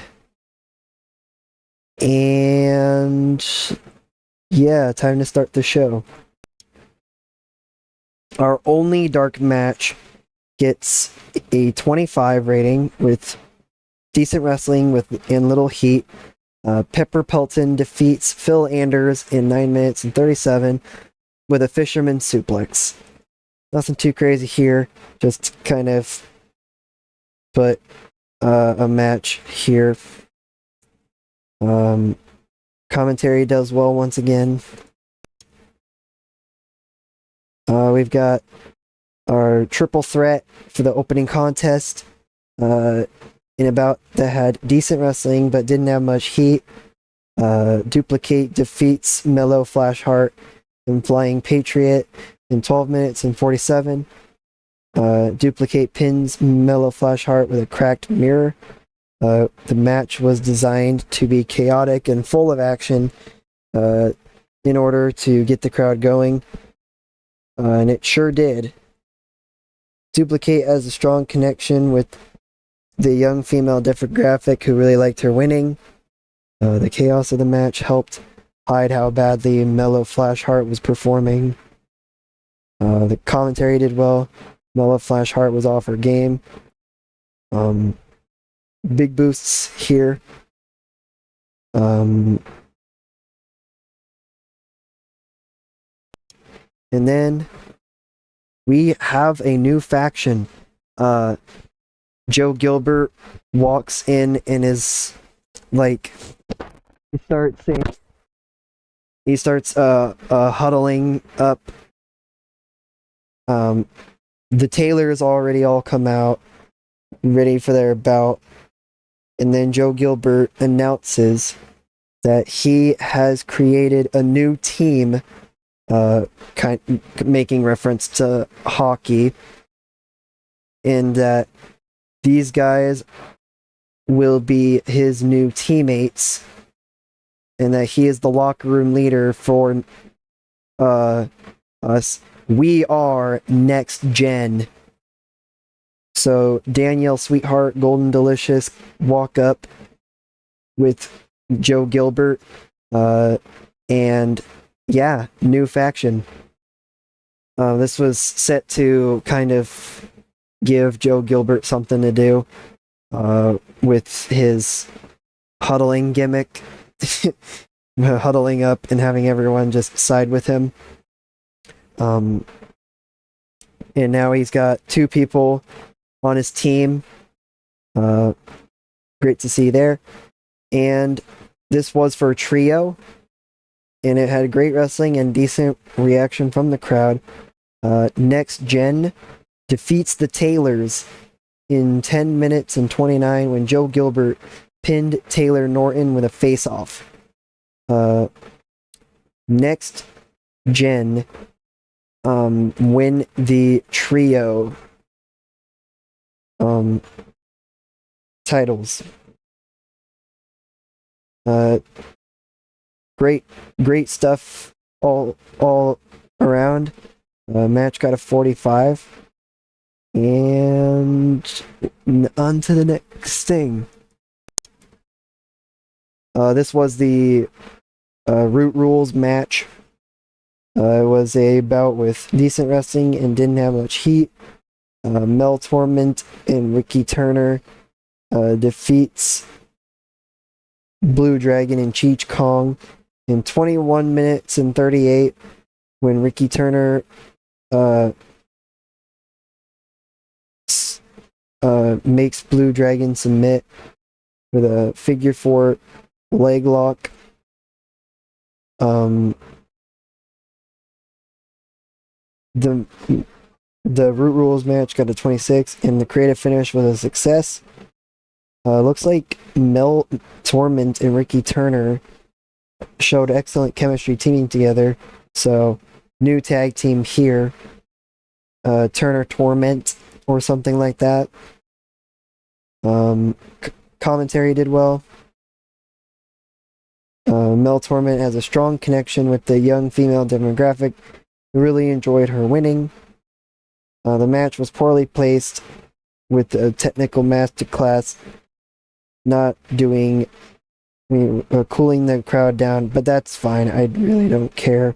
And yeah, time to start the show. Our only dark match gets a 25 rating with decent wrestling and little heat. Pepper Pelton defeats Phil Anders in 9 minutes and 37 with a fisherman suplex. Nothing too crazy here, just kind of put a match here. Commentary does well once again. We've got our triple threat for the opening contest that had decent wrestling but didn't have much heat. Duplicate defeats Mellow Flashheart and Flying Patriot in 12 minutes and 47. Duplicate pins Mellow Flashheart with a cracked mirror. The match was designed to be chaotic and full of action in order to get the crowd going. And it sure did. Duplicate has a strong connection with the young female demographic who really liked her winning. The chaos of the match helped hide how badly Mellow Flashheart was performing. The commentary did well. Mellow Flashheart was off her game. Big boosts here. And then we have a new faction. Joe Gilbert walks in and is like, he starts huddling up. The Taylors already all come out ready for their bout, and then Joe Gilbert announces that he has created a new team, making reference to hockey, and that these guys will be his new teammates, and that he is the locker room leader for us. We are next gen. So Danielle Sweetheart, Golden Delicious walk up with Joe Gilbert, and yeah, new faction. This was set to kind of give Joe Gilbert something to do with his huddling gimmick, huddling up and having everyone just side with him. And now he's got 2 people on his team. Great to see there. And this was for a trio, and it had great wrestling and decent reaction from the crowd. Next Gen defeats the Taylors in 10 minutes and 29 when Joe Gilbert pinned Taylor Norton with a face-off. Next Gen win the trio. titles. Great stuff all around. Match got a 45. And on to the next thing. This was the Root Rules match. It was a bout with decent wrestling and didn't have much heat. Mel Torment and Ricky Turner defeats Blue Dragon and Cheech Kong in 21 minutes and 38 when Ricky Turner makes Blue Dragon submit with a figure 4 leg lock. The Root Rules match got a 26, and the creative finish was a success. Looks like Mel Torment and Ricky Turner showed excellent chemistry teaming together. So, new tag team here. Turner Torment or something like that. Commentary did well. Mel Torment has a strong connection with the young female demographic. Really enjoyed her winning. The match was poorly placed with a technical masterclass not doing, cooling the crowd down, but that's fine. I really don't care.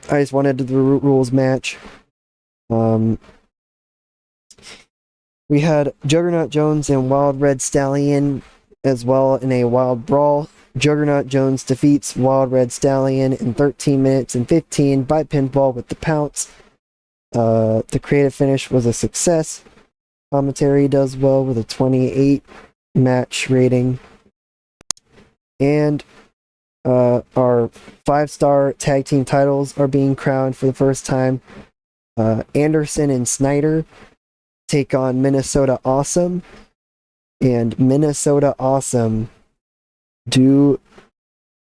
I just wanted the Root Rules match. We had Juggernaut Jones and Wild Red Stallion as well in a wild brawl. Juggernaut Jones defeats Wild Red Stallion in 13 minutes and 15 by pinfall with the pounce. The creative finish was a success. Commentary does well with a 28 match rating. And our 5-star tag team titles are being crowned for the first time. Anderson and Snyder take on Minnesota Awesome. And Minnesota Awesome do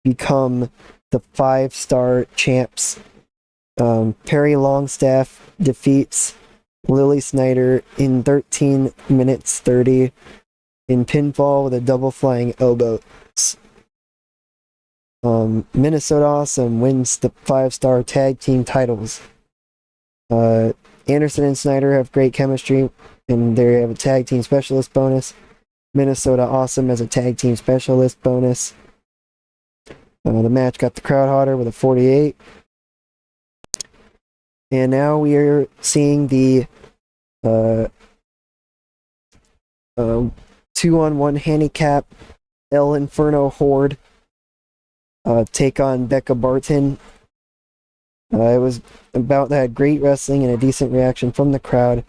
become the 5-star champs. Perry Longstaff defeats Lily Snyder in 13 minutes 30 in pinfall with a double flying elbow. Minnesota Awesome wins the 5-star tag team titles. Anderson and Snyder have great chemistry, and they have a tag team specialist bonus. Minnesota Awesome as a tag team specialist bonus. The match got the crowd hotter with a 48. And now we are seeing the 2-on-1 handicap El Inferno Horde take on Becca Barton. It was about that great wrestling and a decent reaction from the crowd.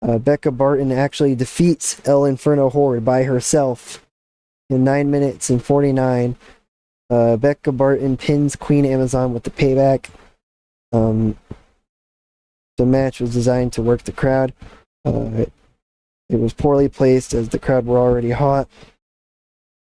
Becca Barton actually defeats El Inferno Horde by herself in 9 minutes and 49. Becca Barton pins Queen Amazon with the payback. The match was designed to work the crowd. It was poorly placed as the crowd were already hot.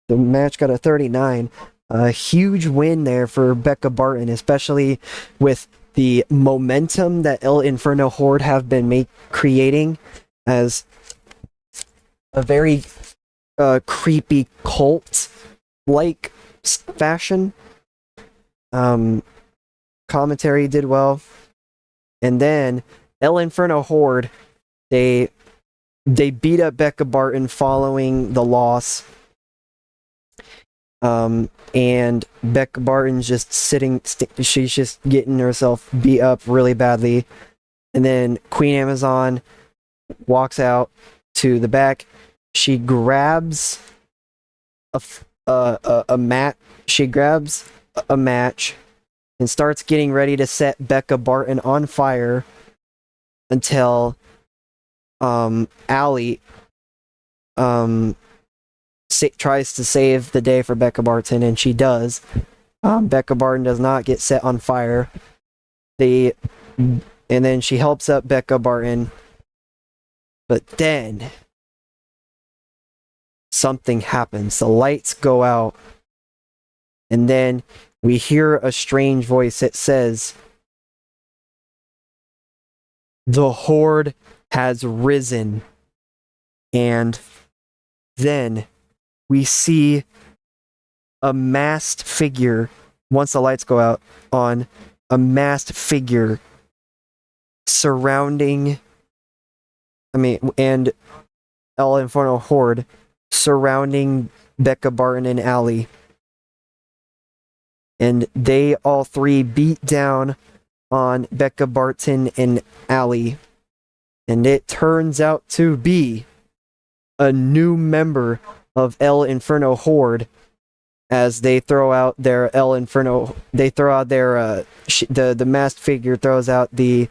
The match got a 39. A huge win there for Becca Barton, especially with the momentum that El Inferno Horde have been creating as a very creepy cult-like fashion. Commentary did well. And then El Inferno Horde, they beat up Becca Barton following the loss. And Becca Barton's just she's just getting herself beat up really badly. And then Queen Amazon walks out to the back. She grabs a mat. She grabs a match and starts getting ready to set Becca Barton on fire until Allie tries to save the day for Becca Barton, and she does. Becca Barton does not get set on fire. And then she helps up Becca Barton, but then something happens. The lights go out, and then we hear a strange voice that says, "The Horde has risen." And then we see a masked figure, once the lights go out, on a masked figure surrounding, and El Inferno Horde surrounding Becca Barton and Allie. And they all three beat down on Becca Barton and Allie. And it turns out to be a new member of El Inferno Horde, as they throw out their El Inferno. They throw out their the masked figure throws out the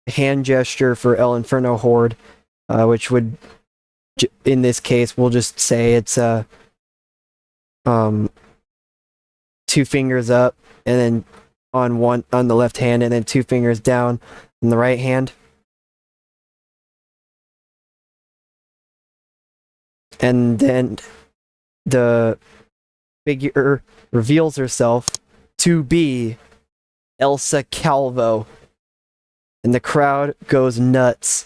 hand gesture for El Inferno Horde, which would, in this case, we'll just say it's 2 fingers up, and then on the left hand, and then 2 fingers down on the right hand. And then the figure reveals herself to be Elsa Calvo. And the crowd goes nuts.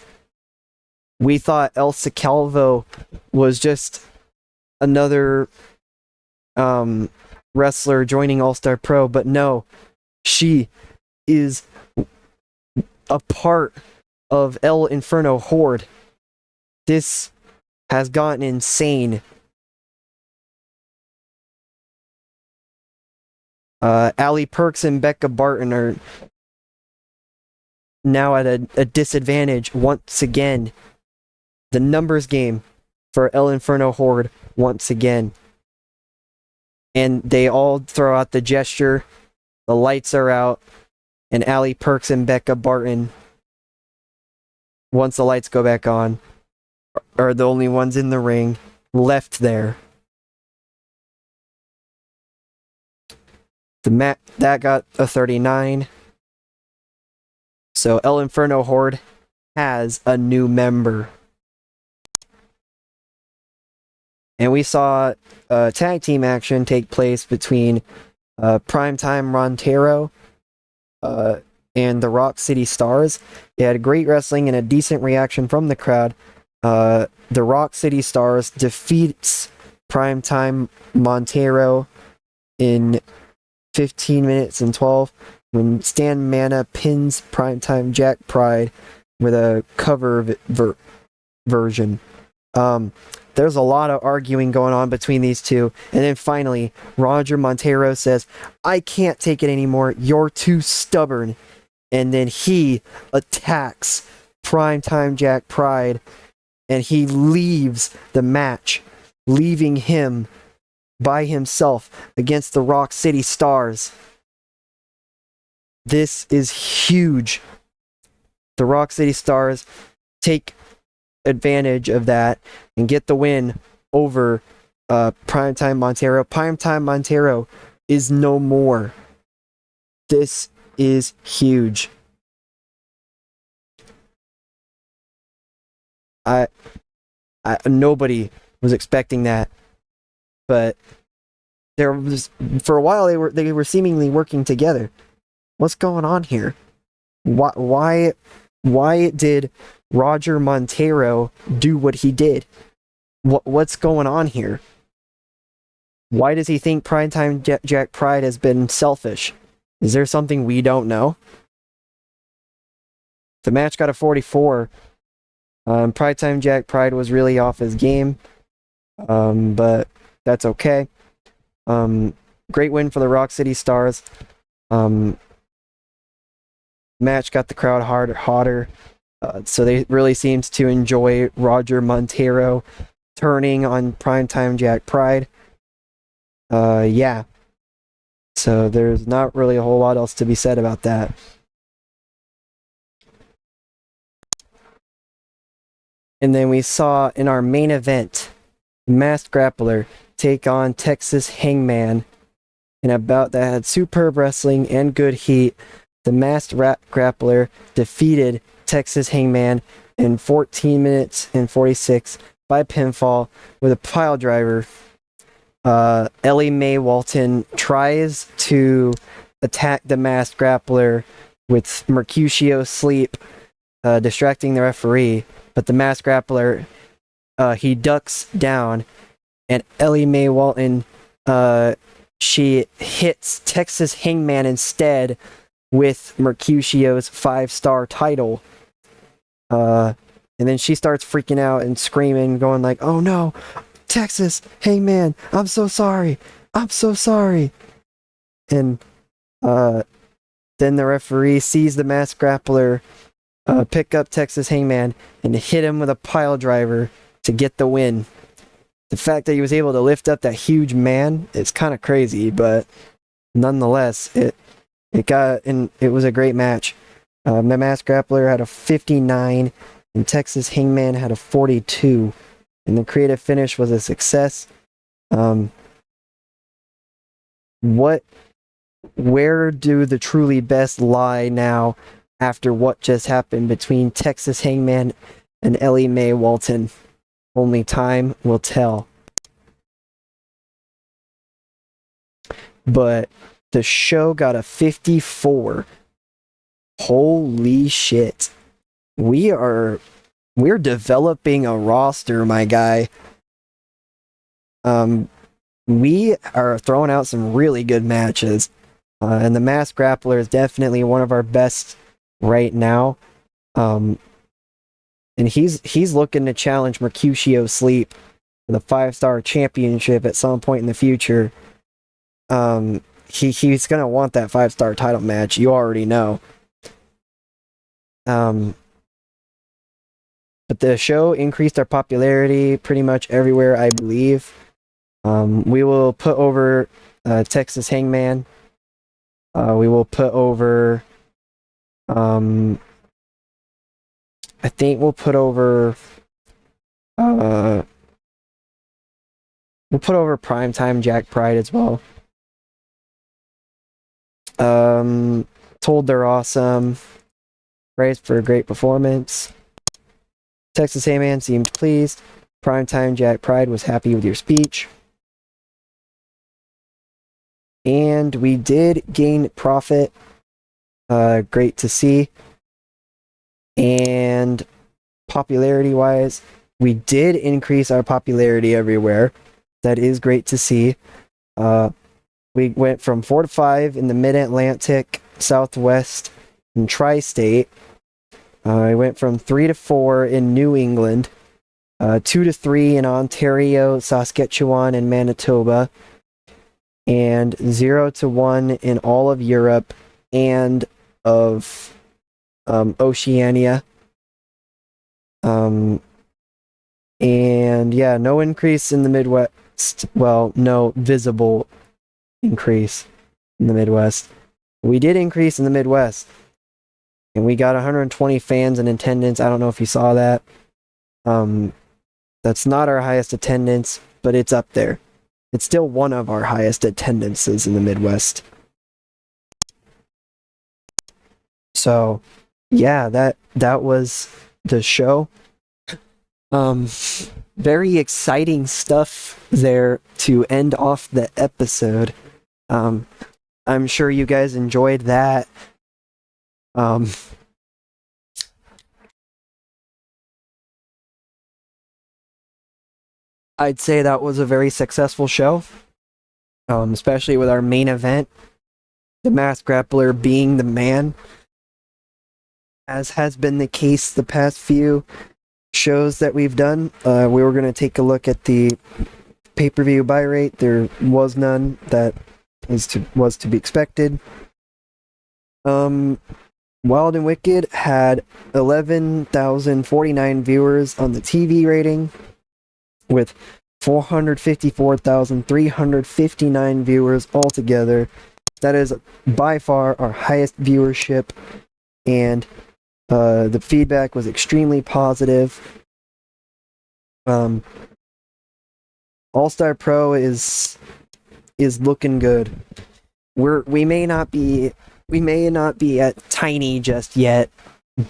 We thought Elsa Calvo was just another wrestler joining All Star Pro, but no, she is a part of El Inferno Horde. This has gotten insane. Allie Perks and Becca Barton are now at a disadvantage once again. The numbers game for El Inferno Horde once again. And they all throw out the gesture. The lights are out. And Allie Perks and Becca Barton, once the lights go back on, are the only ones in the ring left there. That got a 39. So El Inferno Horde has a new member. And we saw tag team action take place between Primetime Montero and the Rock City Stars. They had great wrestling and a decent reaction from the crowd. The Rock City Stars defeats Primetime Montero in 15 minutes and 12 when Stan Mana pins Primetime Jack Pride with a cover version. There's a lot of arguing going on between these two, and then finally Roger Montero says, "I can't take it anymore, you're too stubborn," and then he attacks Primetime Jack Pride, and he leaves the match, leaving him by himself against the Rock City Stars. This is huge. The Rock City Stars take advantage of that and get the win over Primetime Montero. Primetime Montero is no more. This is huge. Nobody was expecting that, but there was, for a while they were seemingly working together. What's going on here? Why did Roger Montero do what he did? What's going on here? Why does he think Primetime Jack Pride has been selfish? Is there something we don't know? The match got a 44. Primetime Jack Pride was really off his game, but that's okay. Great win for the Rock City Stars. Match got the crowd hotter. So they really seemed to enjoy Roger Montero turning on Primetime Jack Pride. Yeah. So there's not really a whole lot else to be said about that. And then we saw in our main event, Masked Grappler take on Texas Hangman in a bout that had superb wrestling and good heat. The Masked Grappler defeated Texas Hangman in 14 minutes and 46 by pinfall with a pile driver. Ellie Mae Walton tries to attack the Masked Grappler, with Mercutio Sleep distracting the referee, but the masked grappler, he ducks down, and Ellie Mae Walton, she hits Texas Hangman instead with Mercutio's 5-star title. And then she starts freaking out and screaming, going like, "Oh no, Texas Hangman, I'm so sorry. I'm so sorry." And then the referee sees the masked grappler pick up Texas Hangman and hit him with a pile driver to get the win. The fact that he was able to lift up that huge man is kind of crazy, but nonetheless, it was a great match. The masked grappler had a 59, and Texas Hangman had a 42, and the creative finish was a success. Where do the truly best lie now after what just happened between Texas Hangman and Ellie Mae Walton? Only time will tell. But the show got a 54. Holy shit. We're developing a roster, my guy. We are throwing out some really good matches. And the masked grappler is definitely one of our best right now. And he's looking to challenge Mercutio Sleep for the 5-star championship at some point in the future. He's gonna want that 5-star title match. You already know. But the show increased our popularity pretty much everywhere, I believe. We will put over Texas Hangman. We will put over. I think we'll put over. We'll put over Primetime Jack Pride as well. Told they're awesome. Praised for a great performance. Texas Hangman seemed pleased. Primetime Jack Pride was happy with your speech. And we did gain profit. Great to see. And popularity-wise, we did increase our popularity everywhere. That is great to see. We went from 4 to 5 in the Mid-Atlantic, Southwest, and Tri-State. We went from 3 to 4 in New England, 2 to 3 in Ontario, Saskatchewan, and Manitoba, and 0 to 1 in all of Europe and of Oceania. And yeah, no increase in the Midwest. Well, no visible increase in the Midwest. We did increase in the Midwest. And we got 120 fans in attendance. I don't know if you saw that. That's not our highest attendance, but it's up there. It's still one of our highest attendances in the Midwest. So, yeah, that was the show. Very exciting stuff there to end off the episode. I'm sure you guys enjoyed that. I'd say that was a very successful show, especially with our main event, the masked grappler being the man, as has been the case the past few shows that we've done. We were going to take a look at the pay-per-view buy rate. There was none. That was to be expected. Wild and Wicked had 11,049 viewers on the TV rating, with 454,359 viewers altogether. That is by far our highest viewership, and the feedback was extremely positive. All-Star Pro is looking good. We may not be at tiny just yet,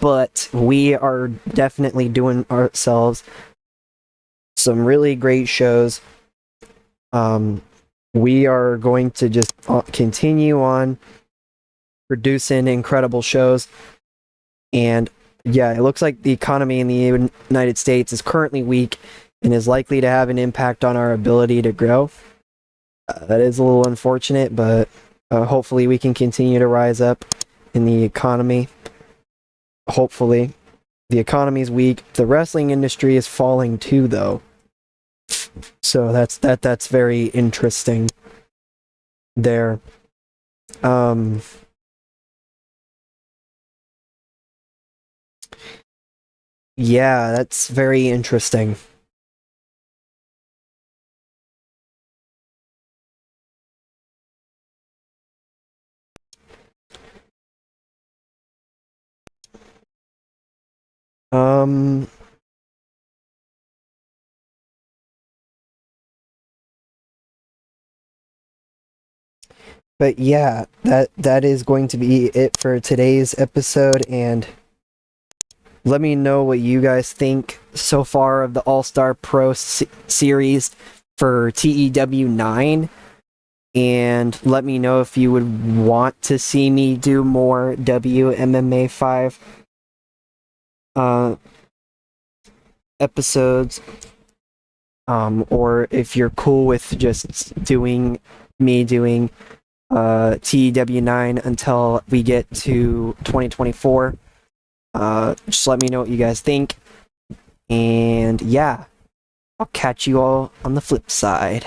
but we are definitely doing ourselves some really great shows. We are going to just continue on producing incredible shows. And yeah, it looks like the economy in the United States is currently weak and is likely to have an impact on our ability to grow. That is a little unfortunate, but hopefully we can continue to rise up in the economy. Hopefully. The economy is weak. The wrestling industry is falling too, though. So that's very interesting there. Yeah, that's very interesting. Um, but yeah, that is going to be it for today's episode, and let me know what you guys think so far of the All-Star Pro series for TEW 9, and let me know if you would want to see me do more WMMA 5 episodes, or if you're cool with just doing TEW 9 until we get to 2024. Just let me know what you guys think. And yeah, I'll catch you all on the flip side.